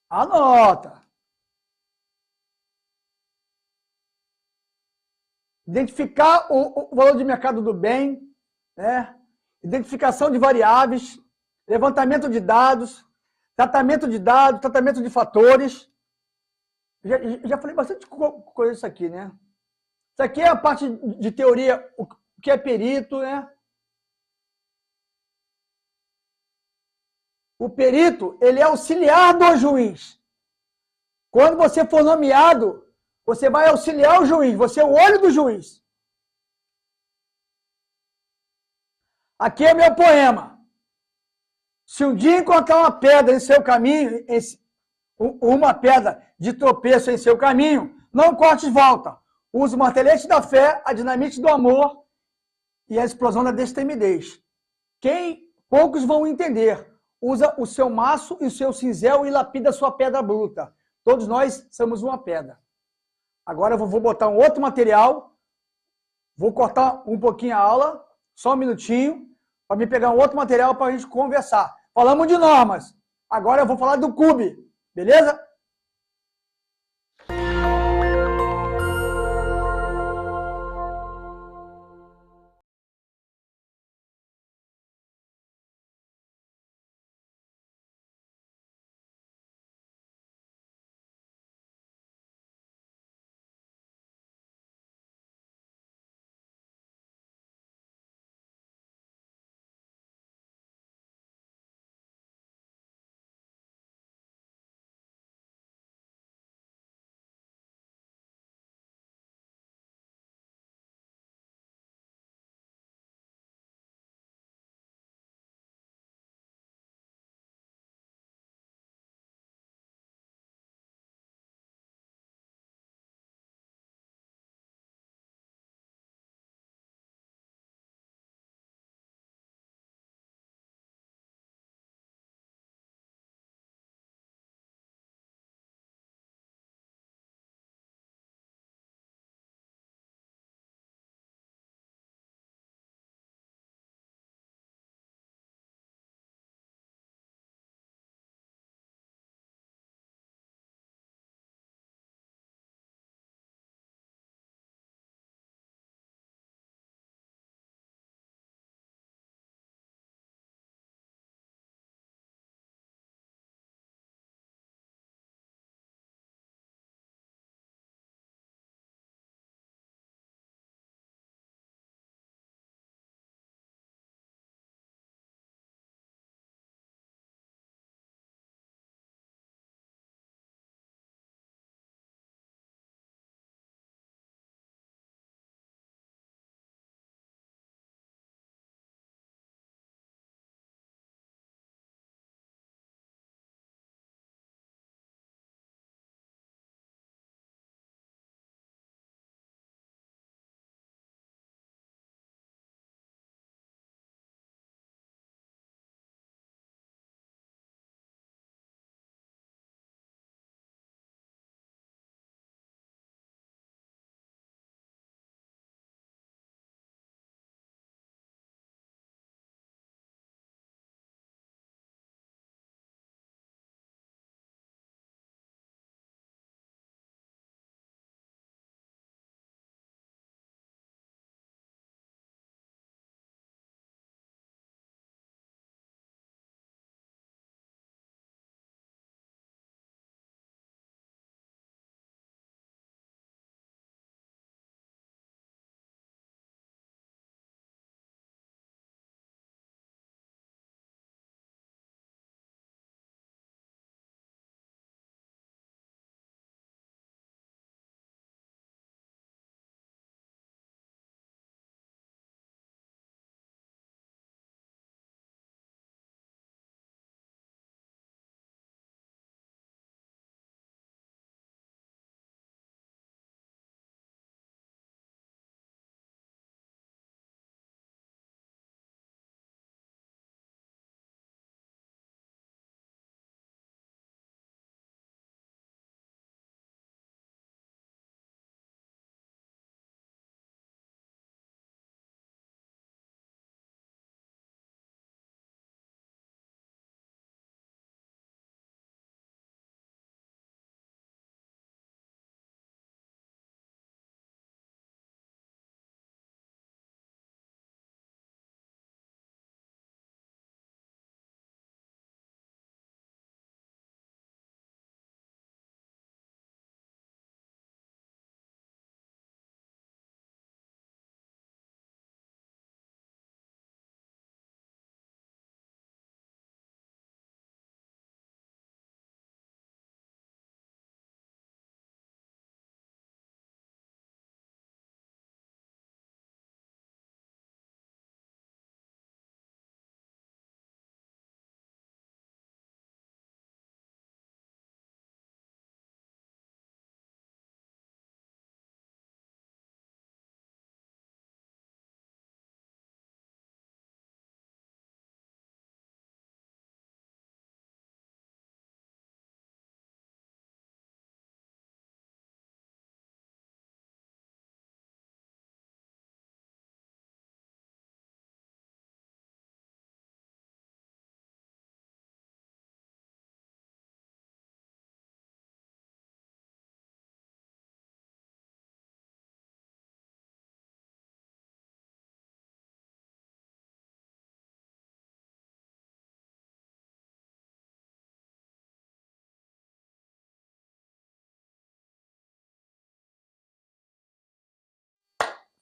Anota. Identificar o valor de mercado do bem, né? Identificação de variáveis, levantamento de dados, tratamento de fatores. Já falei bastante coisa isso aqui, né? Isso aqui é a parte de teoria, o que é perito, né? O perito, ele é auxiliar do juiz. Quando você for nomeado, você vai auxiliar o juiz, você é o olho do juiz. Aqui é meu poema. Se um dia encontrar uma pedra em seu caminho, uma pedra de tropeço em seu caminho, não corte volta. Use o martelete da fé, a dinamite do amor e a explosão da destemidez. Poucos vão entender. Usa o seu maço e o seu cinzel e lapida a sua pedra bruta. Todos nós somos uma pedra. Agora eu vou botar um outro material, vou cortar um pouquinho a aula, só um minutinho, para me pegar um outro material para a gente conversar. Falamos de normas. Agora eu vou falar do CUB, beleza?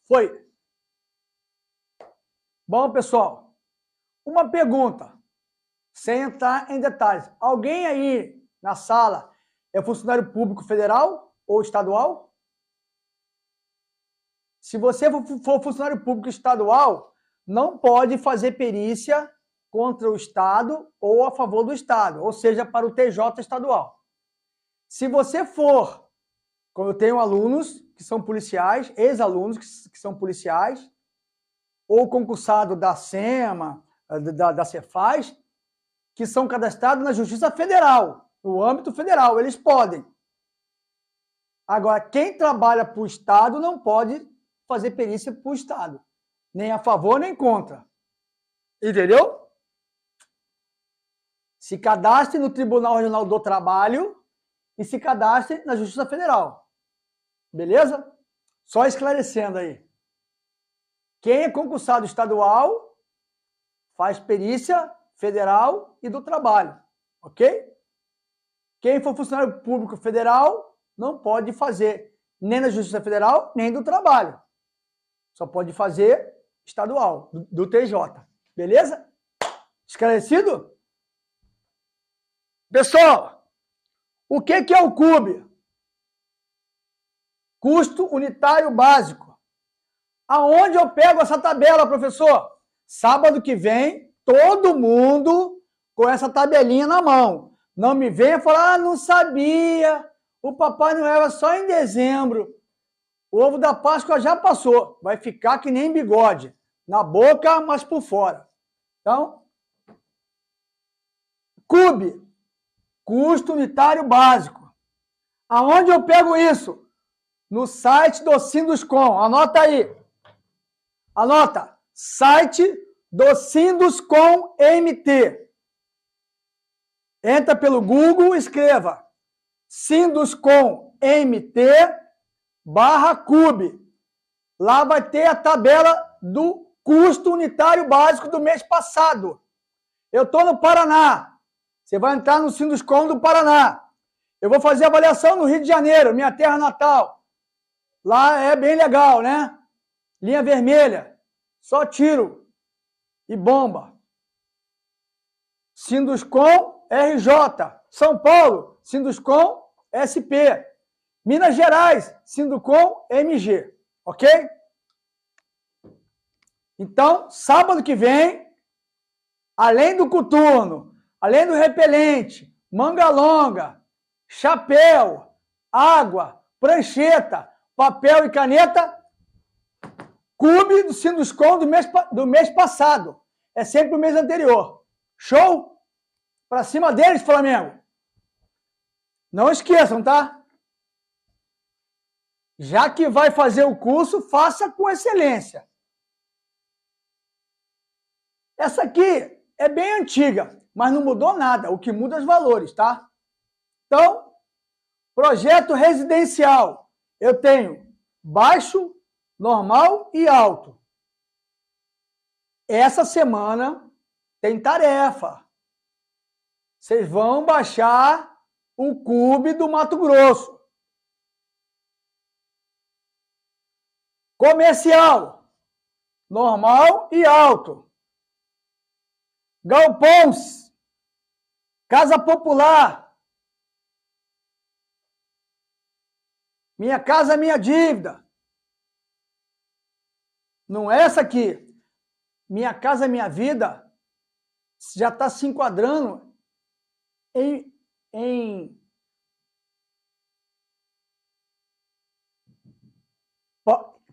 Foi. Bom, pessoal, uma pergunta, sem entrar em detalhes. Alguém aí na sala é funcionário público federal ou estadual? Se você for funcionário público estadual, não pode fazer perícia contra o Estado ou a favor do Estado, ou seja, para o TJ estadual. Se você for, como eu tenho alunos que são policiais, ex-alunos que são policiais, ou concursado da SEMA, da Cefaz, que são cadastrados na Justiça Federal, no âmbito federal, eles podem. Agora, quem trabalha para o Estado não pode fazer perícia para o Estado, nem a favor nem contra. Entendeu? Se cadastre no Tribunal Regional do Trabalho e se cadastre na Justiça Federal. Beleza? Só esclarecendo aí. Quem é concursado estadual faz perícia federal e do trabalho, ok? Quem for funcionário público federal não pode fazer nem na Justiça Federal, nem do trabalho. Só pode fazer estadual, do TJ. Beleza? Esclarecido? Pessoal, o que é o CUB? Custo unitário básico. Aonde eu pego essa tabela, professor? Sábado que vem, todo mundo com essa tabelinha na mão. Não me venha falar, não sabia, o Papai Noel era só em dezembro. O ovo da Páscoa já passou, vai ficar que nem bigode. Na boca, mas por fora. Então, CUB, custo unitário básico. Aonde eu pego isso? No site do Sinduscom. Anota aí. Anota. Site do Sinduscom MT. Entra pelo Google, escreva Sinduscom MT/CUB. Lá vai ter a tabela do custo unitário básico do mês passado. Eu estou no Paraná. Você vai entrar no Sinduscom do Paraná. Eu vou fazer avaliação no Rio de Janeiro, minha terra natal. Lá é bem legal, né? Linha vermelha. Só tiro e bomba. Sinduscom RJ. São Paulo, Sinduscom SP. Minas Gerais, Sinduscom MG. Ok? Então, sábado que vem, além do coturno, além do repelente, manga longa, chapéu, água, prancheta, papel e caneta, CUB do Sinduscom do mês passado. É sempre o mês anterior. Show? Pra cima deles, Flamengo. Não esqueçam, tá? Já que vai fazer o curso, faça com excelência. Essa aqui é bem antiga, mas não mudou nada. O que muda é os valores, tá? Então, projeto residencial. Eu tenho baixo, normal e alto. Essa semana tem tarefa. Vocês vão baixar o CUB do Mato Grosso. Comercial, normal e alto. Galpões, casa popular. Minha casa, minha dívida. Não é essa aqui. Minha casa, minha vida já está se enquadrando em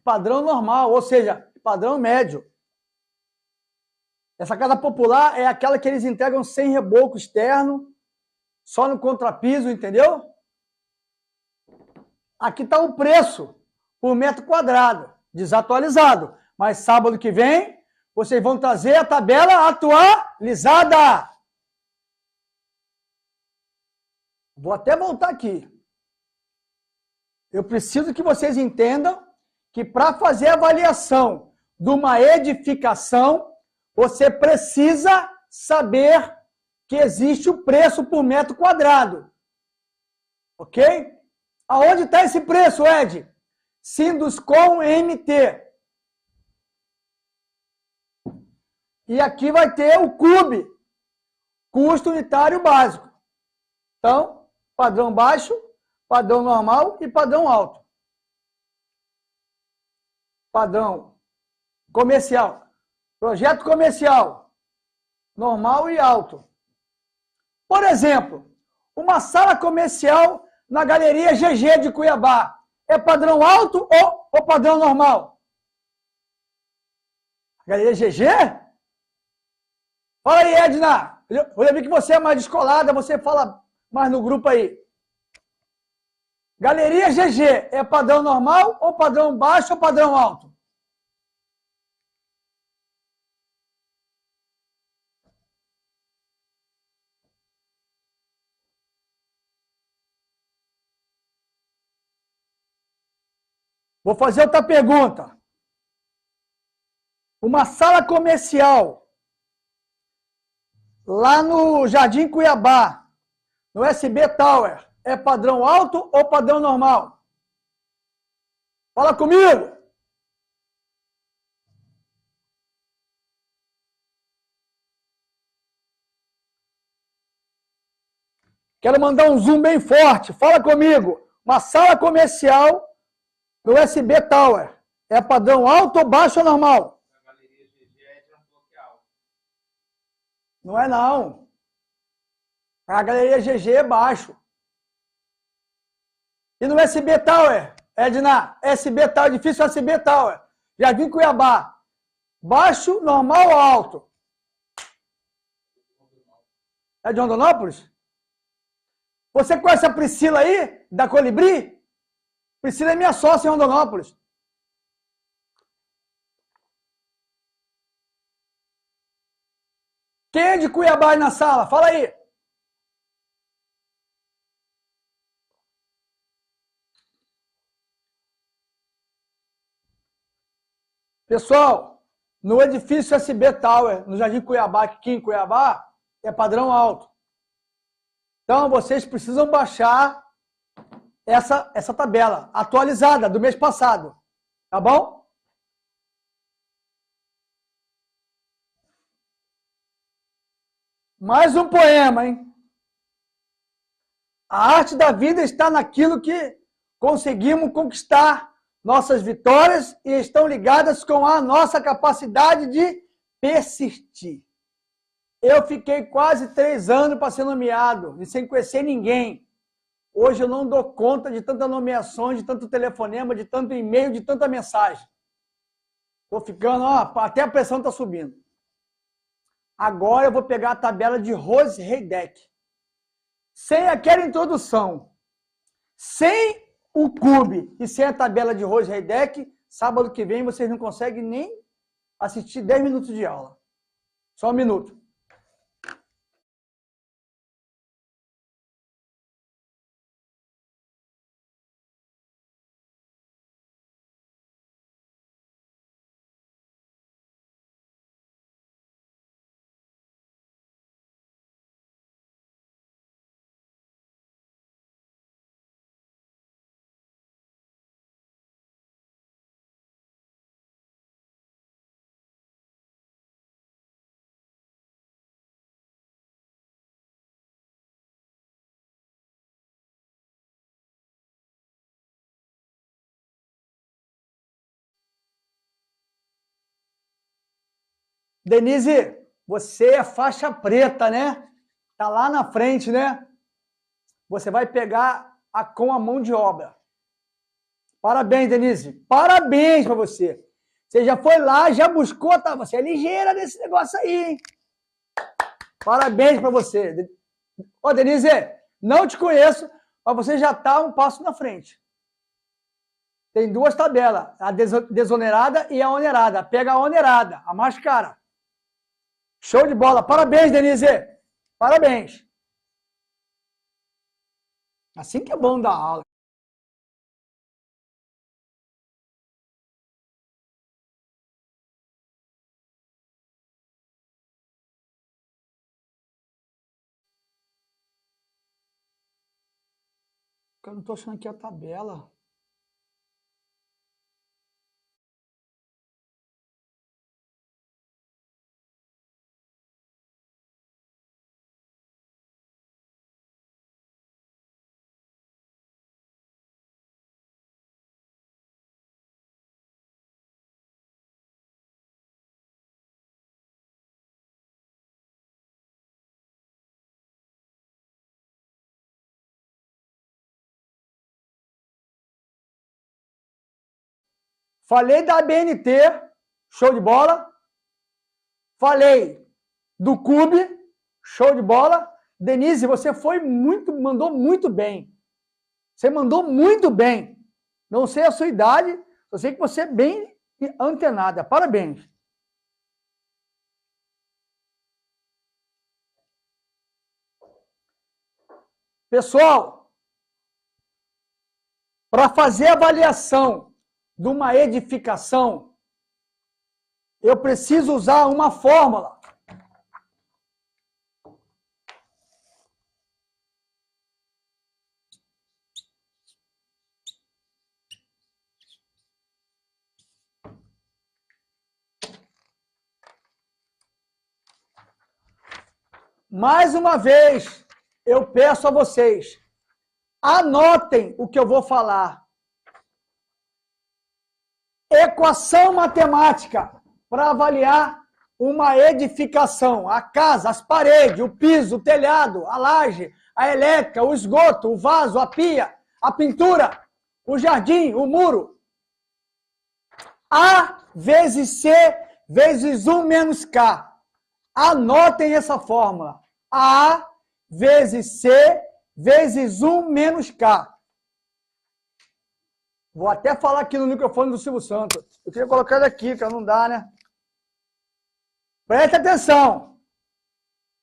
padrão normal, ou seja, padrão médio. Essa casa popular é aquela que eles entregam sem reboco externo, só no contrapiso, entendeu? Aqui está o preço por metro quadrado, desatualizado. Mas sábado que vem, vocês vão trazer a tabela atualizada. Vou até voltar aqui. Eu preciso que vocês entendam que para fazer a avaliação de uma edificação, você precisa saber que existe o preço por metro quadrado. Ok? Aonde está esse preço, Ed? Sinduscom MT. E aqui vai ter o CUB, custo unitário básico. Então, padrão baixo, padrão normal e padrão alto. Padrão comercial. Projeto comercial, normal e alto. Por exemplo, uma sala comercial na Galeria GG de Cuiabá. É padrão alto ou padrão normal? Galeria GG? Fala aí, Edna. Eu já vi que você é mais descolada, você fala mais no grupo aí. Galeria GG é padrão normal ou padrão baixo ou padrão alto? Vou fazer outra pergunta. Uma sala comercial lá no Jardim Cuiabá, no SB Tower, é padrão alto ou padrão normal? Fala comigo! Quero mandar um zoom bem forte. Fala comigo! Uma sala comercial no SB Tower é padrão alto ou baixo ou normal? A Galeria GG é de um bloco alto. Não é não. A Galeria GG é baixo. E no SB Tower, Edna, SB Tower, difícil SB Tower. Jardim Cuiabá. Baixo, normal ou alto? É de Rondonópolis? Você conhece a Priscila aí, da Colibri? Priscila é minha sócia em Rondonópolis. Quem é de Cuiabá aí na sala? Fala aí. Pessoal, no edifício SB Tower, no Jardim Cuiabá, aqui em Cuiabá, é padrão alto. Então, vocês precisam baixar essa tabela atualizada do mês passado. Tá bom? Mais um poema, hein? A arte da vida está naquilo que conseguimos conquistar nossas vitórias e estão ligadas com a nossa capacidade de persistir. Eu fiquei quase 3 anos para ser nomeado e sem conhecer ninguém. Hoje eu não dou conta de tantas nomeações, de tanto telefonema, de tanto e-mail, de tanta mensagem. Estou ficando, até a pressão está subindo. Agora eu vou pegar a tabela de Rose Heideck. Sem aquela introdução, sem o CUB e sem a tabela de Rose Heideck, sábado que vem vocês não conseguem nem assistir 10 minutos de aula. Só um minuto. Denise, você é faixa preta, né? Tá lá na frente, né? Você vai pegar com a mão de obra. Parabéns, Denise. Parabéns para você. Você já foi lá, já buscou, tá? Você é ligeira nesse negócio aí, hein? Parabéns para você. Ô, Denise, não te conheço, mas você já tá um passo na frente. Tem 2 tabelas, a desonerada e a onerada. Pega a onerada, a mais cara. Show de bola. Parabéns, Denise. Parabéns. Assim que é bom dar aula. Eu não estou achando aqui a tabela. Falei da BNT, show de bola. Falei do CUB, show de bola. Denise, você mandou muito bem. Você mandou muito bem. Não sei a sua idade, eu sei que você é bem antenada. Parabéns. Pessoal, para fazer a avaliação de uma edificação, eu preciso usar uma fórmula. Mais uma vez, eu peço a vocês, anotem o que eu vou falar. Equação matemática para avaliar uma edificação. A casa, as paredes, o piso, o telhado, a laje, a elétrica, o esgoto, o vaso, a pia, a pintura, o jardim, o muro. A vezes C vezes 1 menos K. Anotem essa fórmula. A vezes C vezes 1 menos K. Vou até falar aqui no microfone do Silvio Santos. Eu queria colocar ele aqui, que não dá, né? Preste atenção.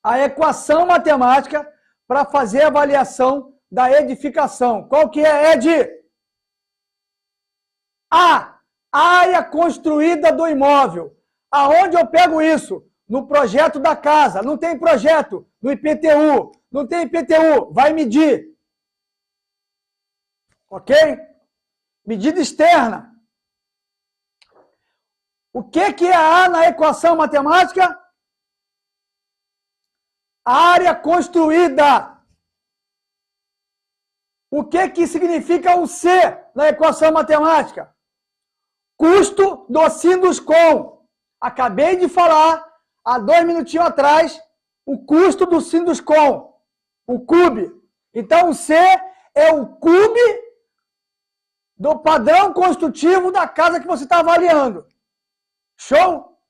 A equação matemática para fazer a avaliação da edificação. Qual que é, Ed? A área construída do imóvel. Aonde eu pego isso? No projeto da casa. Não tem projeto no IPTU. Não tem IPTU. Vai medir. Ok? Medida externa. O que é a A na equação matemática? Área construída. O que significa o C na equação matemática? Custo do Sinduscom. Acabei de falar, há 2 minutinhos atrás, o custo do Sinduscom, o CUB. Então, o C é o CUB do padrão construtivo da casa que você está avaliando. Show?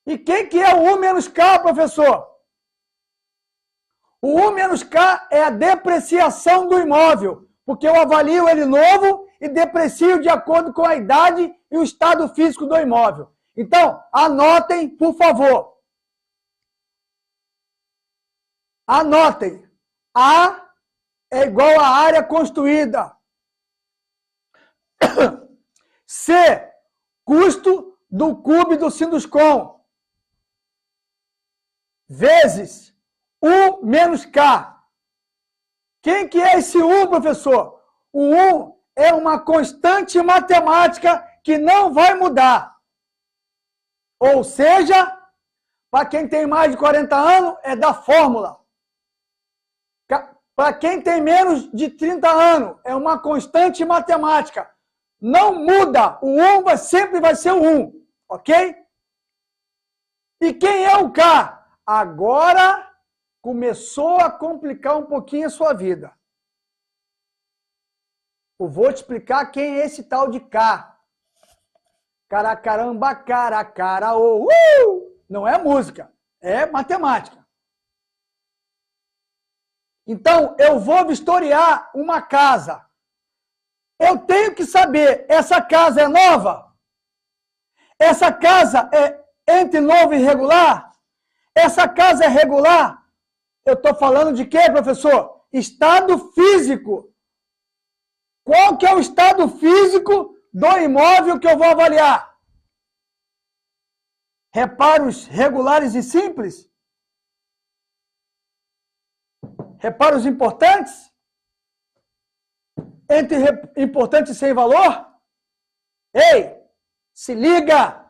E quem que é o U menos K, professor? O U menos K é a depreciação do imóvel, porque eu avalio ele novo e deprecio de acordo com a idade e o estado físico do imóvel. Então, anotem, por favor. Anotem. A é igual à área construída. C, custo do CUB do Sinduscom, vezes U menos K. Quem que é esse U, professor? O U é uma constante matemática que não vai mudar. Ou seja, para quem tem mais de 40 anos, é da fórmula. Para quem tem menos de 30 anos, é uma constante matemática. Não muda. O 1 sempre vai ser o 1. Ok? E quem é o K? Agora começou a complicar um pouquinho a sua vida. Eu vou te explicar quem é esse tal de K. Caracaramba, caracaraô. Não é música, é matemática. Então, eu vou vistoriar uma casa. Eu tenho que saber, essa casa é nova? Essa casa é entre novo e regular? Essa casa é regular? Eu estou falando de quê, professor? Estado físico. Qual que é o estado físico do imóvel que eu vou avaliar? Reparos regulares e simples? Reparos importantes? Entre importantes sem valor? Ei, se liga!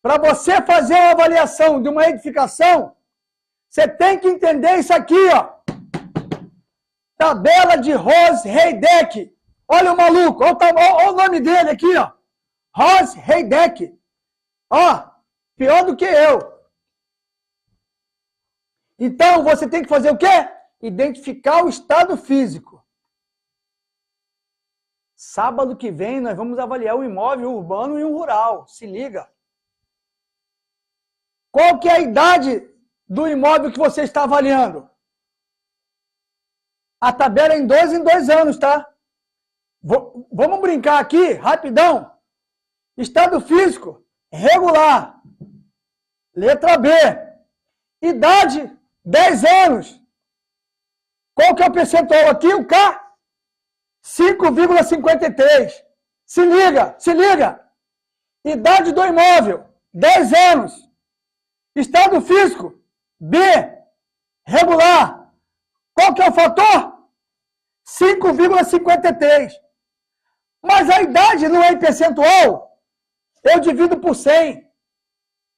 Para você fazer uma avaliação de uma edificação, você tem que entender isso aqui, ó. Tabela de Rose-Heideck. Olha o maluco, olha o nome dele aqui, ó. Rose-Heideck. Ó, pior do que eu. Então, você tem que fazer o quê? Identificar o estado físico. Sábado que vem nós vamos avaliar um imóvel urbano e um rural. Se liga. Qual que é a idade do imóvel que você está avaliando? A tabela é em 2 anos, tá? Vamos brincar aqui, rapidão. Estado físico, regular. Letra B. Idade, 10 anos. Qual que é o percentual aqui? O K? 5,53. Se liga, se liga. Idade do imóvel, 10 anos. Estado físico, B, regular. Qual que é o fator? 5,53. Mas a idade não é em percentual. Eu divido por 100.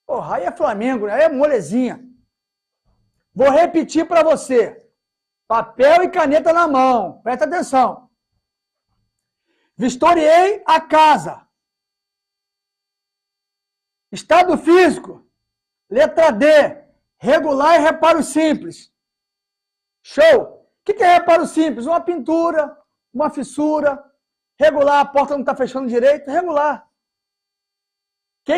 Porra, aí é Flamengo, né? Aí é molezinha. Vou repetir para você. Papel e caneta na mão. Presta atenção. Vistoriei a casa. Estado físico. Letra D. Regular e reparo simples. Show. O que é reparo simples? Uma pintura, uma fissura. Regular, a porta não está fechando direito. Regular. O que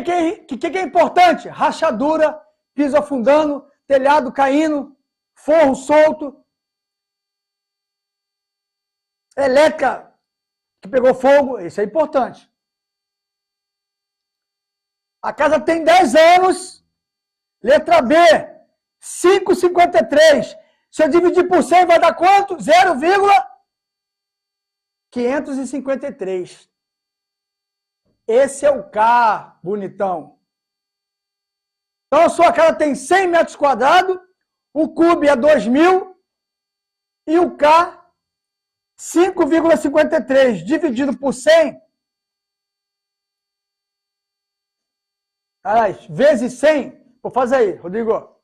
é importante? Rachadura, piso afundando, telhado caindo, forro solto. Elétrica que pegou fogo, isso é importante. A casa tem 10 anos, letra B, 5,53. Se eu dividir por 100 vai dar quanto? 0,553. Esse é o K, bonitão. Então a sua casa tem 100 metros quadrados, o cube é 2.000 e o K 5,53 dividido por 100, aliás, vezes 100, vou fazer aí, Rodrigo,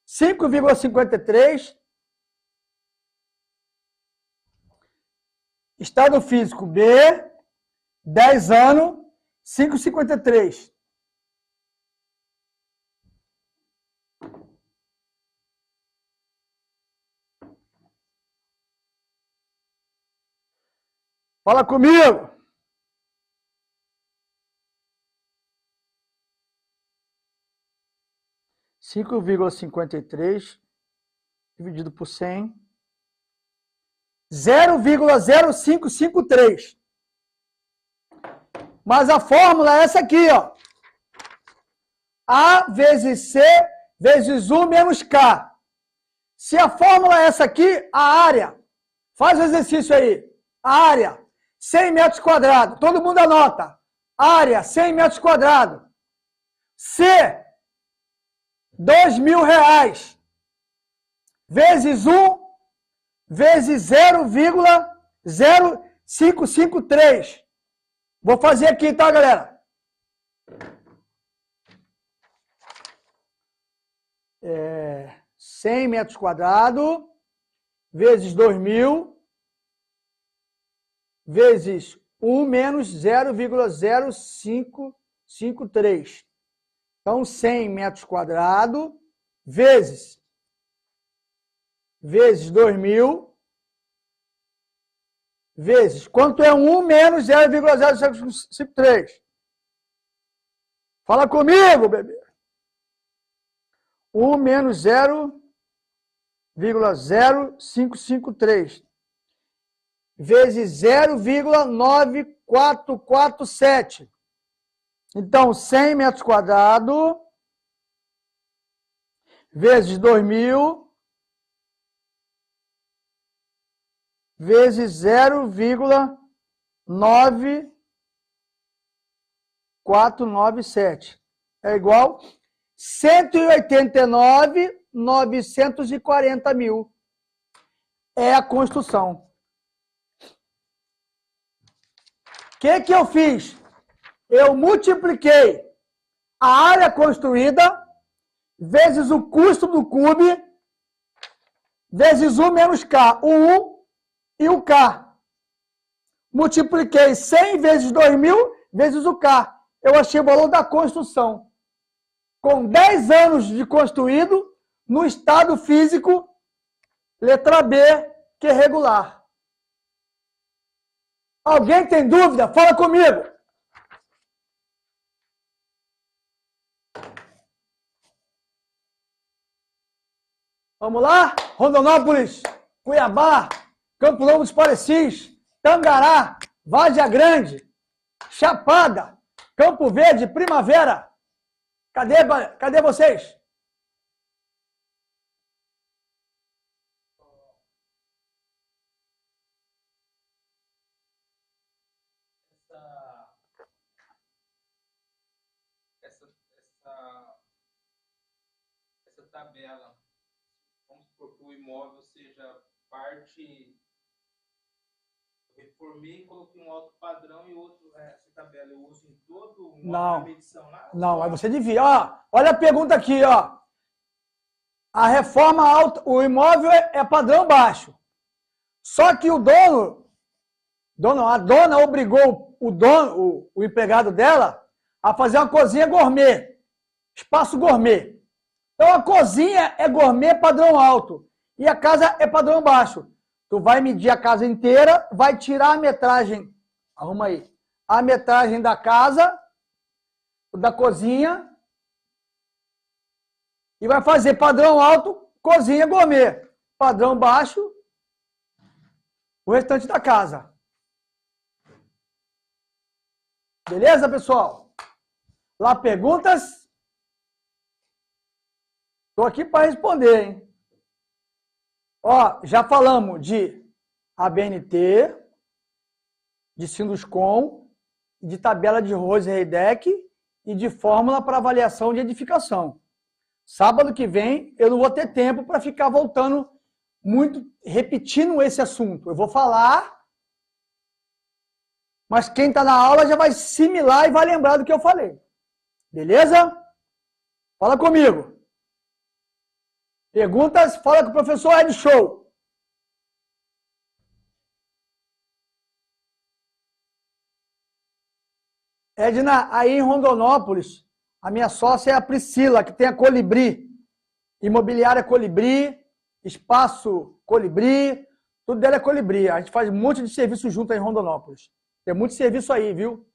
5,53, estado físico B, 10 anos, 5,53. Fala comigo. (5,53) dividido por 100, 0,0553. Mas a fórmula é essa aqui, ó. A vezes C vezes U menos K. Se a fórmula é essa aqui, a área, faz o exercício aí. A área, 100 metros quadrados. Todo mundo anota. Área, 100 metros quadrados. C, R$2.000. Vezes 1, vezes 0,0553. Vou fazer aqui, tá, galera? 100 metros quadrados, vezes 2.000, vezes 1 menos 0,0553. Então, 100 metros quadrados, vezes 2.000, vezes, quanto é 1 menos 0,0553? Fala comigo, bebê. 1 menos 0,0553 vezes 0,9447. Então, 100 metros quadrados vezes 2.000 vezes 0,9497 é igual 189.940 mil. É a construção. O que eu fiz? Eu multipliquei a área construída vezes o custo do cube vezes 1 menos K. O 1 e o K. Multipliquei 100 vezes 2.000 vezes o K. Eu achei o valor da construção. Com 10 anos de construído, no estado físico, letra B, que é regular. Alguém tem dúvida? Fala comigo. Vamos lá? Rondonópolis, Cuiabá, Campo Novo dos Parecis, Tangará, Várzea Grande, Chapada, Campo Verde, Primavera. Cadê vocês? Essa tabela, vamos supor que o imóvel seja parte, reformei e coloquei um alto padrão e outro, essa tabela eu uso em todo o Não, medição lá? não, aí você devia. Ó, olha a pergunta aqui, ó. A reforma alta, o imóvel é padrão baixo. Só que a dona obrigou o empregado dela a fazer uma cozinha gourmet, espaço gourmet. Então a cozinha é gourmet padrão alto e a casa é padrão baixo. Tu vai medir a casa inteira, vai tirar a metragem, arruma aí, a metragem da casa, da cozinha, e vai fazer padrão alto, cozinha gourmet. Padrão baixo, o restante da casa. Beleza, pessoal? Lá perguntas? Estou aqui para responder, hein? Ó, já falamos de ABNT, de Sinduscom, de tabela de Rose-Heideck e de fórmula para avaliação de edificação. Sábado que vem eu não vou ter tempo para ficar voltando muito, repetindo esse assunto. Eu vou falar, mas quem está na aula já vai assimilar e vai lembrar do que eu falei. Beleza? Fala comigo. Perguntas? Fala com o professor Ed Show. Edna, aí em Rondonópolis, a minha sócia é a Priscila, que tem a Colibri. Imobiliária Colibri, espaço Colibri, tudo dela é Colibri. A gente faz um monte de serviço junto aí em Rondonópolis. Tem muito serviço aí, viu?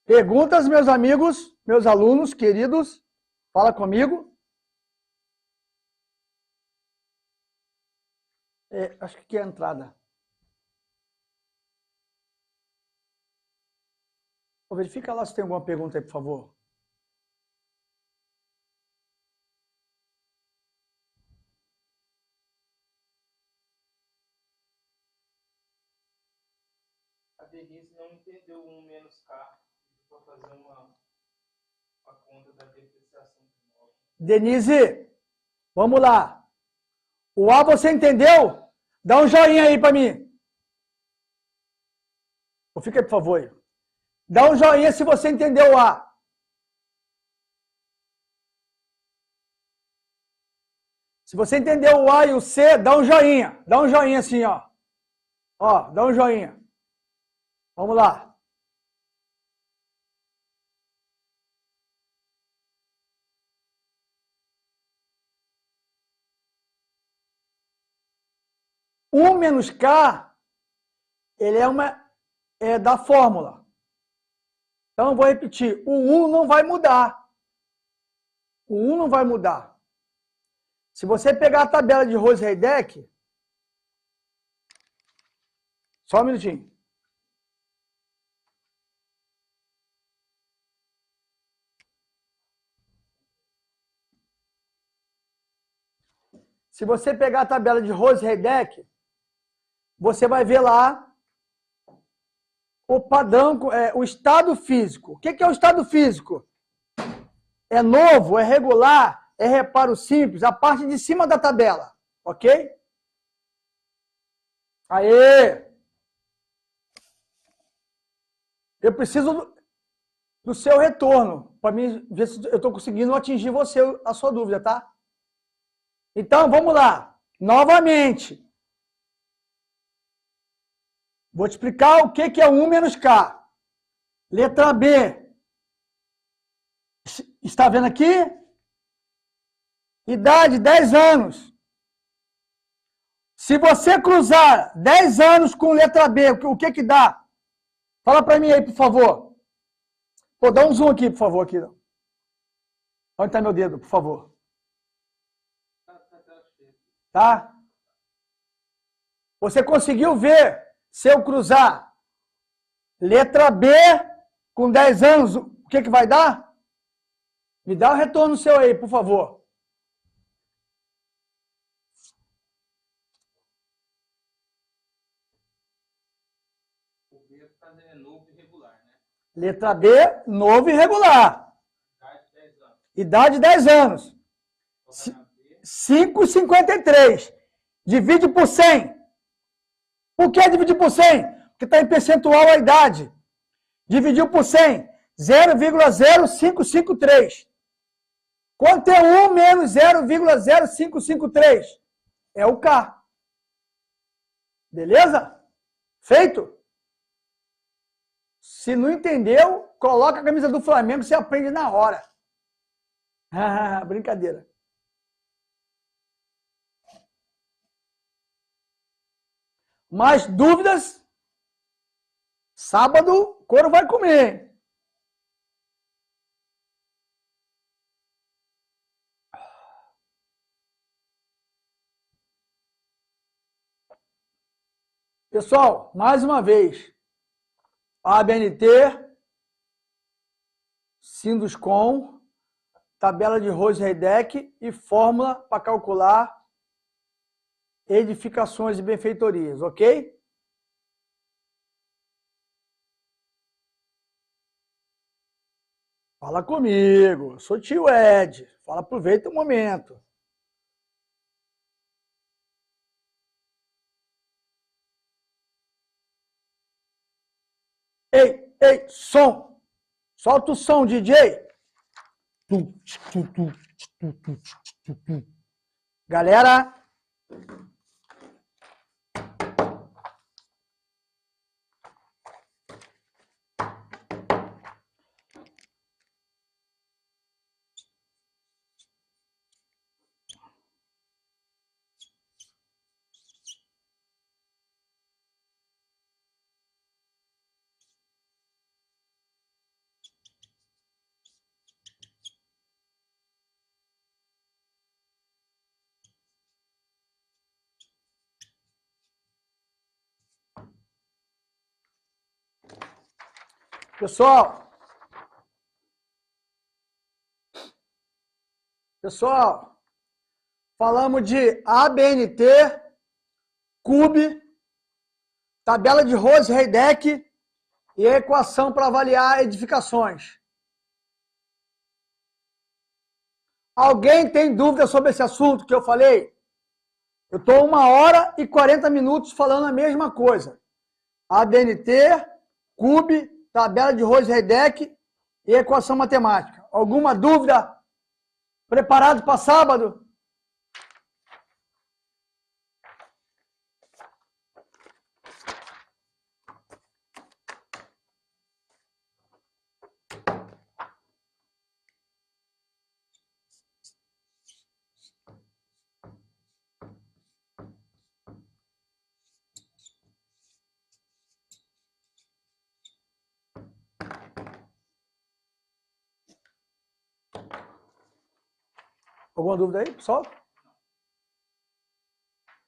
Perguntas, meus amigos, meus alunos queridos, fala comigo. Acho que aqui é a entrada. Verifica lá se tem alguma pergunta aí, por favor. A Denise não entendeu o menos K para fazer uma conta da depreciação do imóvel. Denise, vamos lá. O A você entendeu? Dá um joinha aí para mim. Fica aí, por favor. Dá um joinha se você entendeu o A. Se você entendeu o A e o C, dá um joinha. Dá um joinha assim, ó. Ó, dá um joinha. Vamos lá. U menos K, ele é da fórmula. Então, eu vou repetir. O U não vai mudar. O U não vai mudar. Se você pegar a tabela de Rose-Heideck, só um minutinho. Se você pegar a tabela de Rose-Heideck, você vai ver lá o padrão, o estado físico. O que é o estado físico? É novo, é regular, é reparo simples, a parte de cima da tabela, ok? Aê! Eu preciso do seu retorno, para mim ver se eu estou conseguindo atingir você, a sua dúvida, tá? Então, vamos lá. Novamente. Vou te explicar o que é 1 menos K. Letra B. Está vendo aqui? Idade, 10 anos. Se você cruzar 10 anos com letra B, o que que dá? Fala para mim aí, por favor. Pô, dá um zoom aqui, por favor. Aqui. Onde está meu dedo, por favor? Tá? Você conseguiu ver, se eu cruzar letra B com 10 anos, o que que vai dar? Me dá o retorno seu aí, por favor. O B é novo e regular, né? Letra B, novo e regular. Idade 10 anos. Idade 10 anos. 5,53. Divide por 100. Por que dividir por 100? Porque está em percentual a idade. Dividiu por 100. 0,0553. Quanto é 1 menos 0,0553? É o K. Beleza? Feito? Se não entendeu, coloca a camisa do Flamengo e você aprende na hora. Brincadeira. Mais dúvidas? Sábado, couro vai comer. Pessoal, mais uma vez, ABNT, Sinduscom, tabela de Rose-Heideck e fórmula para calcular edificações e benfeitorias, ok? Fala comigo, sou tio Ed, fala, aproveita o momento. Ei, ei, som! Solta o som, DJ! Galera! Pessoal, falamos de ABNT, CUB, tabela de Rose-Heideck e a equação para avaliar edificações. Alguém tem dúvida sobre esse assunto que eu falei? Eu estou 1 hora e 40 minutos falando a mesma coisa. ABNT, CUB, tabela de Rose-Heideck e equação matemática. Alguma dúvida? Preparado para sábado? Alguma dúvida aí, pessoal?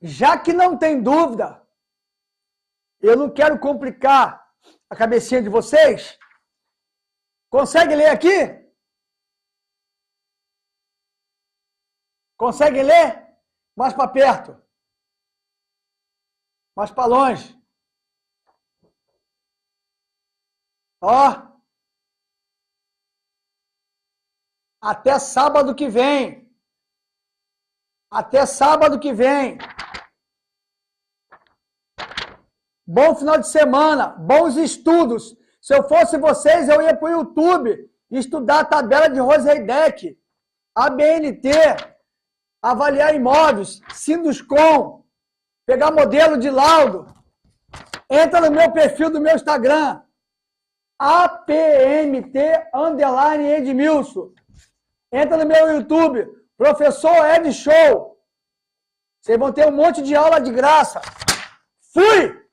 Já que não tem dúvida, eu não quero complicar a cabecinha de vocês. Consegue ler aqui? Consegue ler? Mais para perto. Mais para longe. Ó. Até sábado que vem. Até sábado que vem. Bom final de semana, bons estudos. Se eu fosse vocês, eu ia para o YouTube estudar a tabela de Rose-Heideck, ABNT, avaliar imóveis, Sinduscom, pegar modelo de laudo. Entra no meu perfil do meu Instagram, APMT_Edmilson. Entra no meu YouTube, Professor Ed Show. Vocês vão ter um monte de aula de graça. Fui!